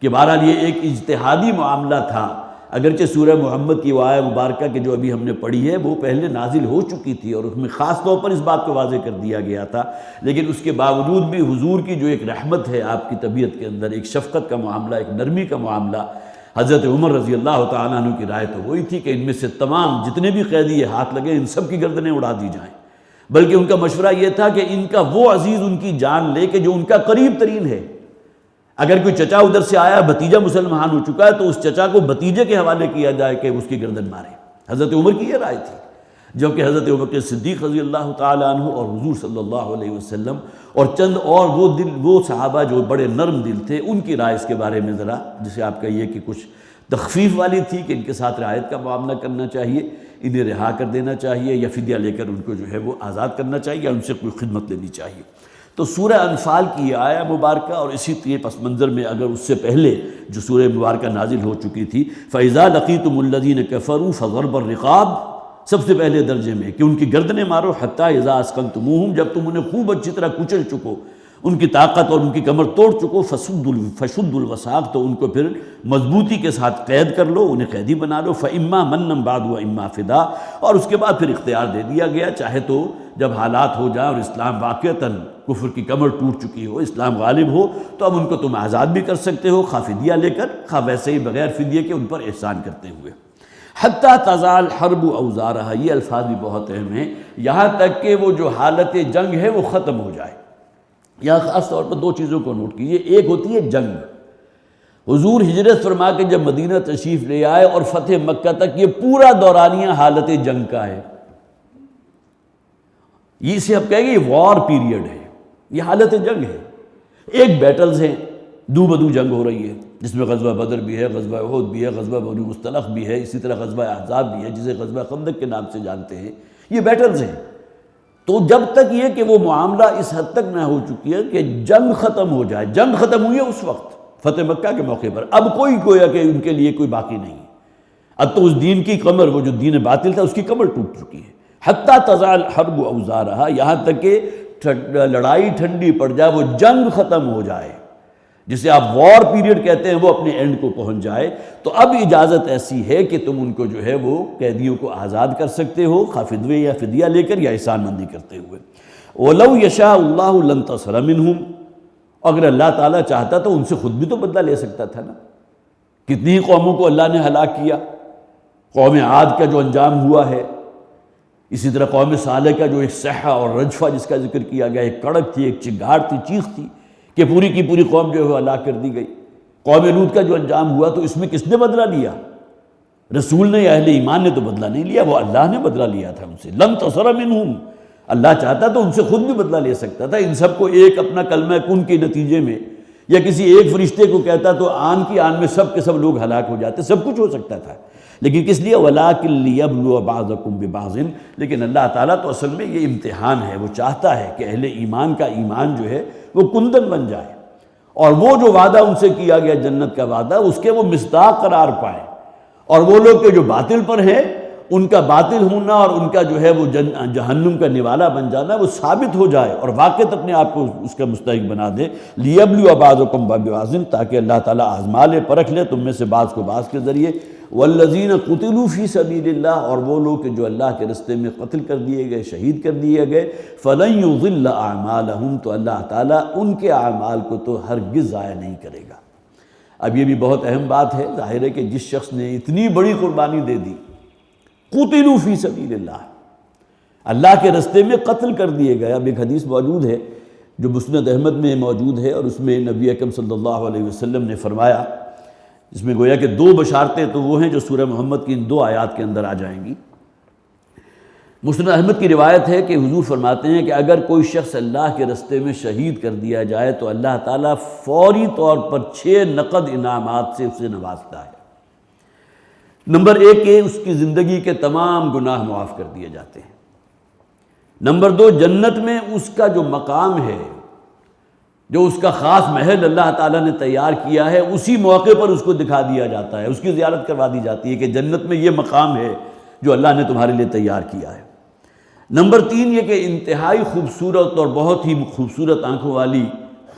کہ بہرحال یہ ایک اجتہادی معاملہ تھا، اگرچہ سورہ محمد کی وہ آیہ مبارکہ کہ جو ابھی ہم نے پڑھی ہے وہ پہلے نازل ہو چکی تھی اور اس میں خاص طور پر اس بات کو واضح کر دیا گیا تھا، لیکن اس کے باوجود بھی حضور کی جو ایک رحمت ہے آپ کی طبیعت کے اندر، ایک شفقت کا معاملہ، ایک نرمی کا معاملہ، حضرت عمر رضی اللہ تعالیٰ عنہ کی رائے تو وہی تھی کہ ان میں سے تمام جتنے بھی قیدی ہاتھ لگے ان سب کی گردنیں اڑا دی جائیں، بلکہ ان کا مشورہ یہ تھا کہ ان کا وہ عزیز ان کی جان لے کہ جو ان کا قریب ترین ہے۔ اگر کوئی چچا ادھر سے آیا، بھتیجا مسلمان ہو چکا ہے، تو اس چچا کو بھتیجے کے حوالے کیا جائے کہ اس کی گردن مارے۔ حضرت عمر کی یہ رائے تھی، جبکہ حضرت ابوبکر صدیق رضی اللہ تعالیٰ عنہ اور حضور صلی اللہ علیہ وسلم اور چند اور وہ صحابہ جو بڑے نرم دل تھے، ان کی رائے اس کے بارے میں ذرا جسے آپ کہیے کہ کچھ تخفیف والی تھی کہ ان کے ساتھ رعایت کا معاملہ کرنا چاہیے، انہیں رہا کر دینا چاہیے یا فدیہ لے کر ان کو جو ہے وہ آزاد کرنا چاہیے یا ان سے کوئی خدمت لینی چاہیے۔ تو سورہ انفال کی یہ آیہ مبارکہ اور اسی پس منظر میں اگر اس سے پہلے جو سورہ مبارکہ نازل ہو چکی تھی، فَإِذَا لَقِيتُمُ الَّذِينَ كَفَرُوا فَضَرْبَ الرِّقَابِ، سب سے پہلے درجے میں کہ ان کی گردنیں مارو، حَتَّى إِذَا أَسْقَنْتُمُوهُمْ، جب تم انہیں خوب اچھی طرح کچل چکو، ان کی طاقت اور ان کی کمر توڑ چکو، فَشُدُّ الْوَثَاقِ، تو ان کو پھر مضبوطی کے ساتھ قید کر لو، انہیں قیدی بنا لو، فَإِمَّا مَنًّا بَعْدُ وَإِمَّا فِدَاء، اور اس کے بعد پھر اختیار دے دیا گیا، چاہے تو جب حالات ہو جائیں اور اسلام واقعتاً کفر کی کمر ٹوٹ چکی ہو، اسلام غالب ہو، تو اب ان کو تم آزاد بھی کر سکتے ہو، خواہ فدیہ لے کر خواہ ویسے ہی بغیر فدیے کے ان پر احسان کرتے ہوئے۔ حتیٰ تزال حرب اوزارہا، یہ الفاظ بھی بہت اہم ہیں، یہاں تک کہ وہ جو حالت جنگ ہے وہ ختم ہو جائے۔ یہاں خاص طور پر دو چیزوں کو نوٹ کیجیے، ایک ہوتی ہے جنگ۔ حضور ہجرت فرما کے جب مدینہ تشریف لے آئے اور فتح مکہ تک یہ پورا دورانیہ حالت جنگ کا ہے، یہ اسے آپ کہیں گے یہ وار پیریڈ ہے، یہ حالت جنگ ہے۔ ایک بیٹلز ہیں، دو بدو جنگ ہو رہی ہے، جس میں غزوہ بدر بھی ہے، غزوہ احد بھی ہے، غزوہ بنی مصطلق بھی ہے، اسی طرح غزوہ احزاب بھی ہے جسے غزوہ خندق کے نام سے جانتے ہیں، یہ بیٹلز ہیں۔ تو جب تک یہ کہ وہ معاملہ اس حد تک نہ ہو چکی ہے کہ جنگ ختم ہو جائے، جنگ ختم ہوئی ہے اس وقت فتح مکہ کے موقع پر، اب کوئی گویا کہ ان کے لیے کوئی باقی نہیں ہے، اب تو اس دین کی کمر، وہ جو دین باطل تھا اس کی کمر ٹوٹ چکی ہے۔ حتیٰ تزال حرب اوزارہا، یہاں تک کہ لڑائی ٹھنڈی پڑ جائے، وہ جنگ ختم ہو جائے، جسے آپ وار پیریڈ کہتے ہیں، وہ اپنے اینڈ کو پہنچ جائے، تو اب اجازت ایسی ہے کہ تم ان کو جو ہے وہ قیدیوں کو آزاد کر سکتے ہو، خواہ فدوے یا فدیہ لے کر یا احسان مندی کرتے ہوئے۔ وَلَوْ يَشَاءُ اللَّهُ لَانتَصَرَ مِنْهُمْ، اگر اللہ تعالیٰ چاہتا تو ان سے خود بھی تو بدلہ لے سکتا تھا نا۔ کتنی قوموں کو اللہ نے ہلاک کیا، قوم عاد کا جو انجام ہوا ہے، اسی طرح قوم صالح کا جو ایک صیحہ اور رجفہ جس کا ذکر کیا گیا، ایک کڑک تھی، ایک چنگاڑ تھی، چیخ تھی کہ پوری کی پوری قوم جو ہے ہلاک کر دی گئی۔ قوم لوط کا جو انجام ہوا تو اس میں کس نے بدلہ لیا؟ رسول نے یا اہل ایمان نے تو بدلہ نہیں لیا، وہ اللہ نے بدلہ لیا تھا ان سے۔ لن تصر منہم، اللہ چاہتا تو ان سے خود بھی بدلہ لے سکتا تھا، ان سب کو ایک اپنا کلمہ کن کے نتیجے میں یا کسی ایک فرشتے کو کہتا تو آن کی آن میں سب کے سب لوگ ہلاک ہو جاتے، سب کچھ ہو سکتا تھا، لیکن کس لیے؟ وَلَٰكِن لِيَبْلُوَ بَعْضَكُمْ بِبَعْضٍ، لیکن اللہ تعالیٰ تو اصل میں یہ امتحان ہے، وہ چاہتا ہے کہ اہل ایمان کا ایمان جو ہے وہ کندن بن جائے، اور وہ جو وعدہ ان سے کیا گیا جنت کا وعدہ، اس کے وہ مصداق قرار پائیں، اور وہ لوگ کہ جو باطل پر ہیں ان کا باطل ہونا اور ان کا جو ہے وہ جہنم کا نوالا بن جانا وہ ثابت ہو جائے اور واقعات اپنے آپ کو اس کا مستحق بنا دے۔ لِيَبْلُوَ بَعْضَكُمْ بِبَعْضٍ، تاکہ اللہ تعالیٰ آزما لے، پرکھ لے تم میں سے بعض کو بعض کے ذریعے۔ وَالَّذِينَ قُتِلُوا فِي سَبِيلِ اللَّهِ، اور وہ لوگ کہ جو اللہ کے رستے میں قتل کر دیے گئے، شہید کر دیے گئے، فَلَن يُضِلَّ أَعْمَالَهُمْ، تو اللہ تعالیٰ ان کے اعمال کو تو ہرگز ضائع نہیں کرے گا۔ اب یہ بھی بہت اہم بات ہے، ظاہر ہے کہ جس شخص نے اتنی بڑی قربانی دے دی، قُتِلُوا فِي سَبِيلِ اللَّهِ، اللہ کے رستے میں قتل کر دیے گئے۔ اب ایک حدیث موجود ہے جو مسند احمد میں موجود ہے، اور اس میں نبی اکرم صلی اللہ علیہ وسلم نے فرمایا، اس میں گویا کہ دو بشارتیں تو وہ ہیں جو سورہ محمد کی ان دو آیات کے اندر آ جائیں گی۔ مسند احمد کی روایت ہے کہ حضور فرماتے ہیں کہ اگر کوئی شخص اللہ کے رستے میں شہید کر دیا جائے تو اللہ تعالیٰ فوری طور پر 6 نقد انعامات سے اسے نوازتا ہے۔ نمبر 1 کہ اس کی زندگی کے تمام گناہ معاف کر دیے جاتے ہیں۔ نمبر 2، جنت میں اس کا جو مقام ہے، جو اس کا خاص محل اللہ تعالیٰ نے تیار کیا ہے، اسی موقع پر اس کو دکھا دیا جاتا ہے، اس کی زیارت کروا دی جاتی ہے کہ جنت میں یہ مقام ہے جو اللہ نے تمہارے لیے تیار کیا ہے۔ نمبر 3 یہ کہ انتہائی خوبصورت اور بہت ہی خوبصورت آنکھوں والی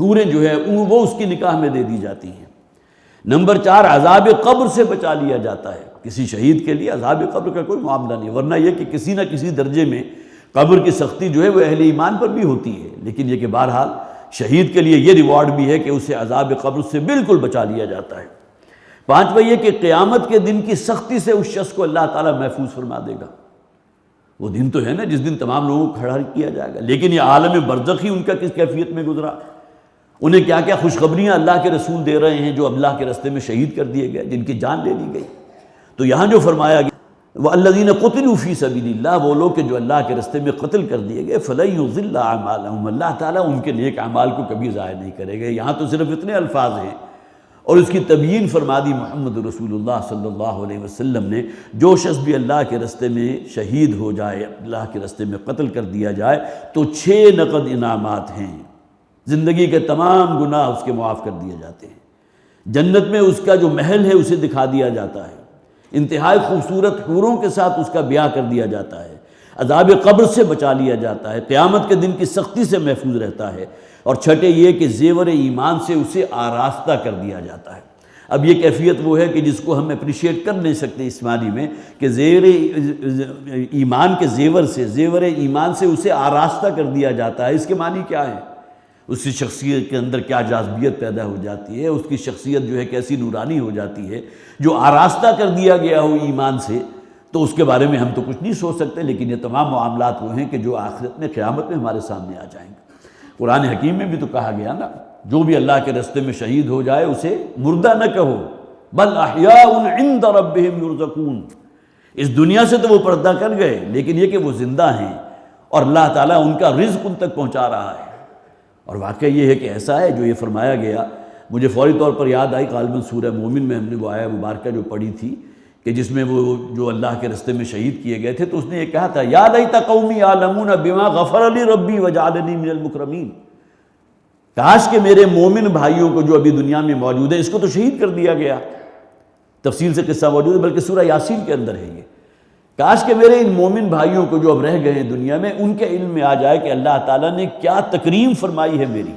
حوریں جو ہے وہ اس کی نکاح میں دے دی جاتی ہیں۔ نمبر 4 عذاب قبر سے بچا لیا جاتا ہے۔ کسی شہید کے لیے عذاب قبر کا کوئی معاملہ نہیں، ورنہ یہ کہ کسی نہ کسی درجے میں قبر کی سختی جو ہے وہ اہل ایمان پر بھی ہوتی ہے، لیکن یہ کہ بہرحال شہید کے لیے یہ ریوارڈ بھی ہے کہ اسے عذاب قبر سے بالکل بچا لیا جاتا ہے۔ 5واں یہ کہ قیامت کے دن کی سختی سے اس شخص کو اللہ تعالیٰ محفوظ فرما دے گا۔ وہ دن تو ہے نا جس دن تمام لوگوں کو کھڑا کیا جائے گا، لیکن یہ عالم برزخی ان کا کس کیفیت میں گزرا، انہیں کیا کیا خوشخبریاں اللہ کے رسول دے رہے ہیں جو اللہ کے راستے میں شہید کر دیے گئے، جن کی جان لے لی گئی۔ تو یہاں جو فرمایا گیا وَالَّذِينَ قُتِلُوا فِي سَبِيلِ اللَّهِ، وہ لوگ کہ جو اللہ کے راستے میں قتل کر دیے گئے، فَلَن يُضِلَّ أَعْمَالَهُمْ، اللہ تعالیٰ ان کے نیک اعمال کو کبھی ضائع نہیں کرے گا۔ یہاں تو صرف اتنے الفاظ ہیں اور اس کی تبیین فرما دی محمد رسول اللہ صلی اللہ علیہ وسلم نے، جو شخص بھی اللہ کے راستے میں شہید ہو جائے، اللہ کے راستے میں قتل کر دیا جائے تو 6 نقد انعامات ہیں، زندگی کے تمام گناہ اس کے معاف کر دیے جاتے ہیں، جنت میں اس کا جو محل ہے اسے دکھا دیا جاتا ہے، انتہائی خوبصورت حوروں کے ساتھ اس کا بیاہ کر دیا جاتا ہے، عذاب قبر سے بچا لیا جاتا ہے، قیامت کے دن کی سختی سے محفوظ رہتا ہے، اور چھٹے یہ کہ زیور ایمان سے اسے آراستہ کر دیا جاتا ہے۔ اب یہ کیفیت وہ ہے کہ جس کو ہم اپریشیٹ کر نہیں سکتے اس معنی میں کہ زیر ایمان کے زیور ایمان سے اسے آراستہ کر دیا جاتا ہے۔ اس کے معنی کیا ہے؟ اس کی شخصیت کے اندر کیا جاذبیت پیدا ہو جاتی ہے، اس کی شخصیت جو ہے کیسی نورانی ہو جاتی ہے، جو آراستہ کر دیا گیا ہو ایمان سے، تو اس کے بارے میں ہم تو کچھ نہیں سوچ سکتے، لیکن یہ تمام معاملات وہ ہیں کہ جو آخرت میں قیامت میں ہمارے سامنے آ جائیں گے۔ قرآن حکیم میں بھی تو کہا گیا نا، جو بھی اللہ کے راستے میں شہید ہو جائے اسے مردہ نہ کہو، بل احیاء عند ربہم یرزقون، اس دنیا سے تو وہ پردہ کر گئے لیکن یہ کہ وہ زندہ ہیں اور اللہ تعالیٰ ان کا رزق ان تک پہنچا رہا ہے۔ اور واقعہ یہ ہے کہ ایسا ہے جو یہ فرمایا گیا، مجھے فوری طور پر یاد آئی غالباً سورہ مومن میں ہم نے وہ آیہ مبارکہ جو پڑھی تھی کہ جس میں وہ جو اللہ کے راستے میں شہید کیے گئے تھے تو اس نے یہ کہا تھا یا لیت قومی یعلمون بما غفر لی ربی وجعلنی من المکرمین، کاش کہ میرے مومن بھائیوں کو جو ابھی دنیا میں موجود ہیں، اس کو تو شہید کر دیا گیا، تفصیل سے قصہ موجود ہے بلکہ سورہ یاسین کے اندر ہے یہ، کاش کہ میرے ان مومن بھائیوں کو جو اب رہ گئے ہیں دنیا میں ان کے علم میں آ جائے کہ اللہ تعالیٰ نے کیا تکریم فرمائی ہے میری،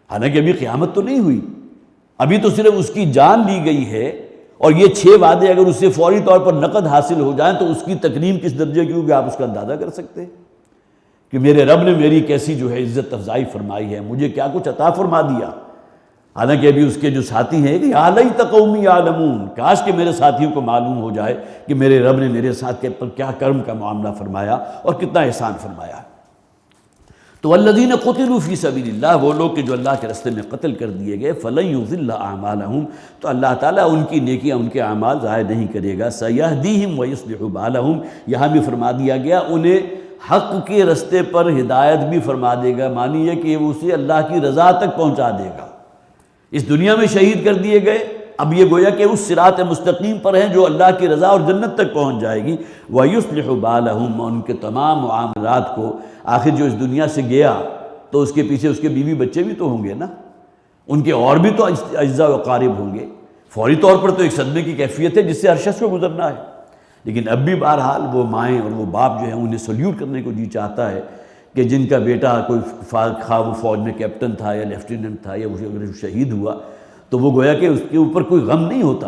حالانکہ ابھی قیامت تو نہیں ہوئی، ابھی تو صرف اس کی جان لی گئی ہے، اور یہ 6 وعدے اگر اسے فوری طور پر نقد حاصل ہو جائیں تو اس کی تکریم کس درجے کی ہوگی آپ اس کا اندازہ کر سکتے ہیں کہ میرے رب نے میری کیسی جو ہے عزت افزائی فرمائی ہے، مجھے کیا کچھ عطا فرما دیا۔ حالانکہ ابھی اس کے جو ساتھی ہیں کہ یا لیت قومی یعلمون، کاش کہ میرے ساتھیوں کو معلوم ہو جائے کہ میرے رب نے میرے ساتھ کے پر کیا کرم کا معاملہ فرمایا اور کتنا احسان فرمایا۔ تو الذین قتلوا فی سبیل اللہ، وہ لوگ کہ جو اللہ کے راستے میں قتل کر دیے گئے، فلن یضل اعمالہم، تو اللہ تعالیٰ ان کی نیکیاں ان کے اعمال ضائع نہیں کرے گا، سیہدیہم ویصلح بالہم، یہاں بھی فرما دیا گیا انہیں حق کے راستے پر ہدایت بھی فرما دے گا، معنی یہ کہ وہ اسے اللہ کی رضا تک پہنچا دے گا۔ اس دنیا میں شہید کر دیے گئے، اب یہ گویا کہ اس صراط مستقیم پر ہیں جو اللہ کی رضا اور جنت تک پہنچ جائے گی۔ وَيُصْلِحُ بَالَهُمْ، ان کے تمام معاملات کو، آخر جو اس دنیا سے گیا تو اس کے پیچھے اس کے بیوی بچے بھی تو ہوں گے نا، ان کے اور بھی تو اجزاء و قارب ہوں گے، فوری طور پر تو ایک صدمے کی کیفیت ہے جس سے ہر شخص کو گزرنا ہے، لیکن اب بھی بہرحال وہ مائیں اور وہ باپ جو ہیں انہیں سلیوٹ کرنے کو جی چاہتا ہے کہ جن کا بیٹا کوئی خواہ وہ فوج میں کیپٹن تھا یا لیفٹیننٹ تھا یا اگر شہید ہوا تو وہ گویا کہ اس کے اوپر کوئی غم نہیں ہوتا۔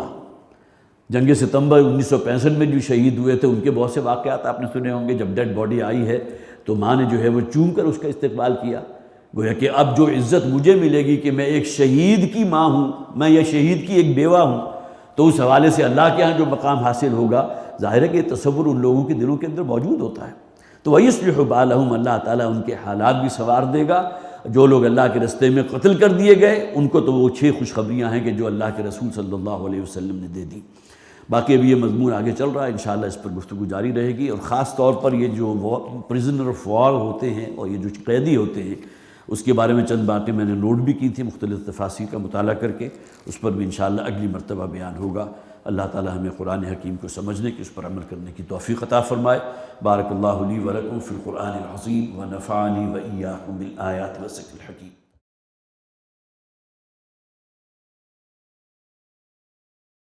جنگ ستمبر 1965 میں جو شہید ہوئے تھے ان کے بہت سے واقعات آپ نے سنے ہوں گے، جب ڈیڈ باڈی آئی ہے تو ماں نے جو ہے وہ چوم کر اس کا استقبال کیا، گویا کہ اب جو عزت مجھے ملے گی کہ میں ایک شہید کی ماں ہوں، میں یا شہید کی ایک بیوہ ہوں، تو اس حوالے سے اللہ کے ہاں جو مقام حاصل ہوگا، ظاہر ہے کہ یہ تصور ان لوگوں کے دلوں کے اندر موجود ہوتا ہے۔ تو وَيُصْلِحُ بَالَهُمْ، اللہ تعالیٰ ان کے حالات بھی سنوار دے گا، جو لوگ اللہ کے راستے میں قتل کر دیے گئے ان کو تو وہ 6 خوشخبریاں ہیں کہ جو اللہ کے رسول صلی اللہ علیہ وسلم نے دے دی۔ باقی ابھی یہ مضمون آگے چل رہا ہے، انشاءاللہ اس پر گفتگو جاری رہے گی، اور خاص طور پر یہ جو پرزنر آف وار ہوتے ہیں اور یہ جو قیدی ہوتے ہیں اس کے بارے میں چند باتیں میں نے نوٹ بھی کی تھی مختلف تفاسیر کا مطالعہ کر کے، اس پر بھی انشاءاللہ اگلی مرتبہ بیان ہوگا۔ اللہ تعالی ہمیں قرآن حکیم کو سمجھنے کی، اس پر عمل کرنے کی توفیق عطا فرمائے۔ بارک اللہ لی و لکم فی القرآن العظیم و نفعنی و ایاکم بالآیات و الذکر الحکیم۔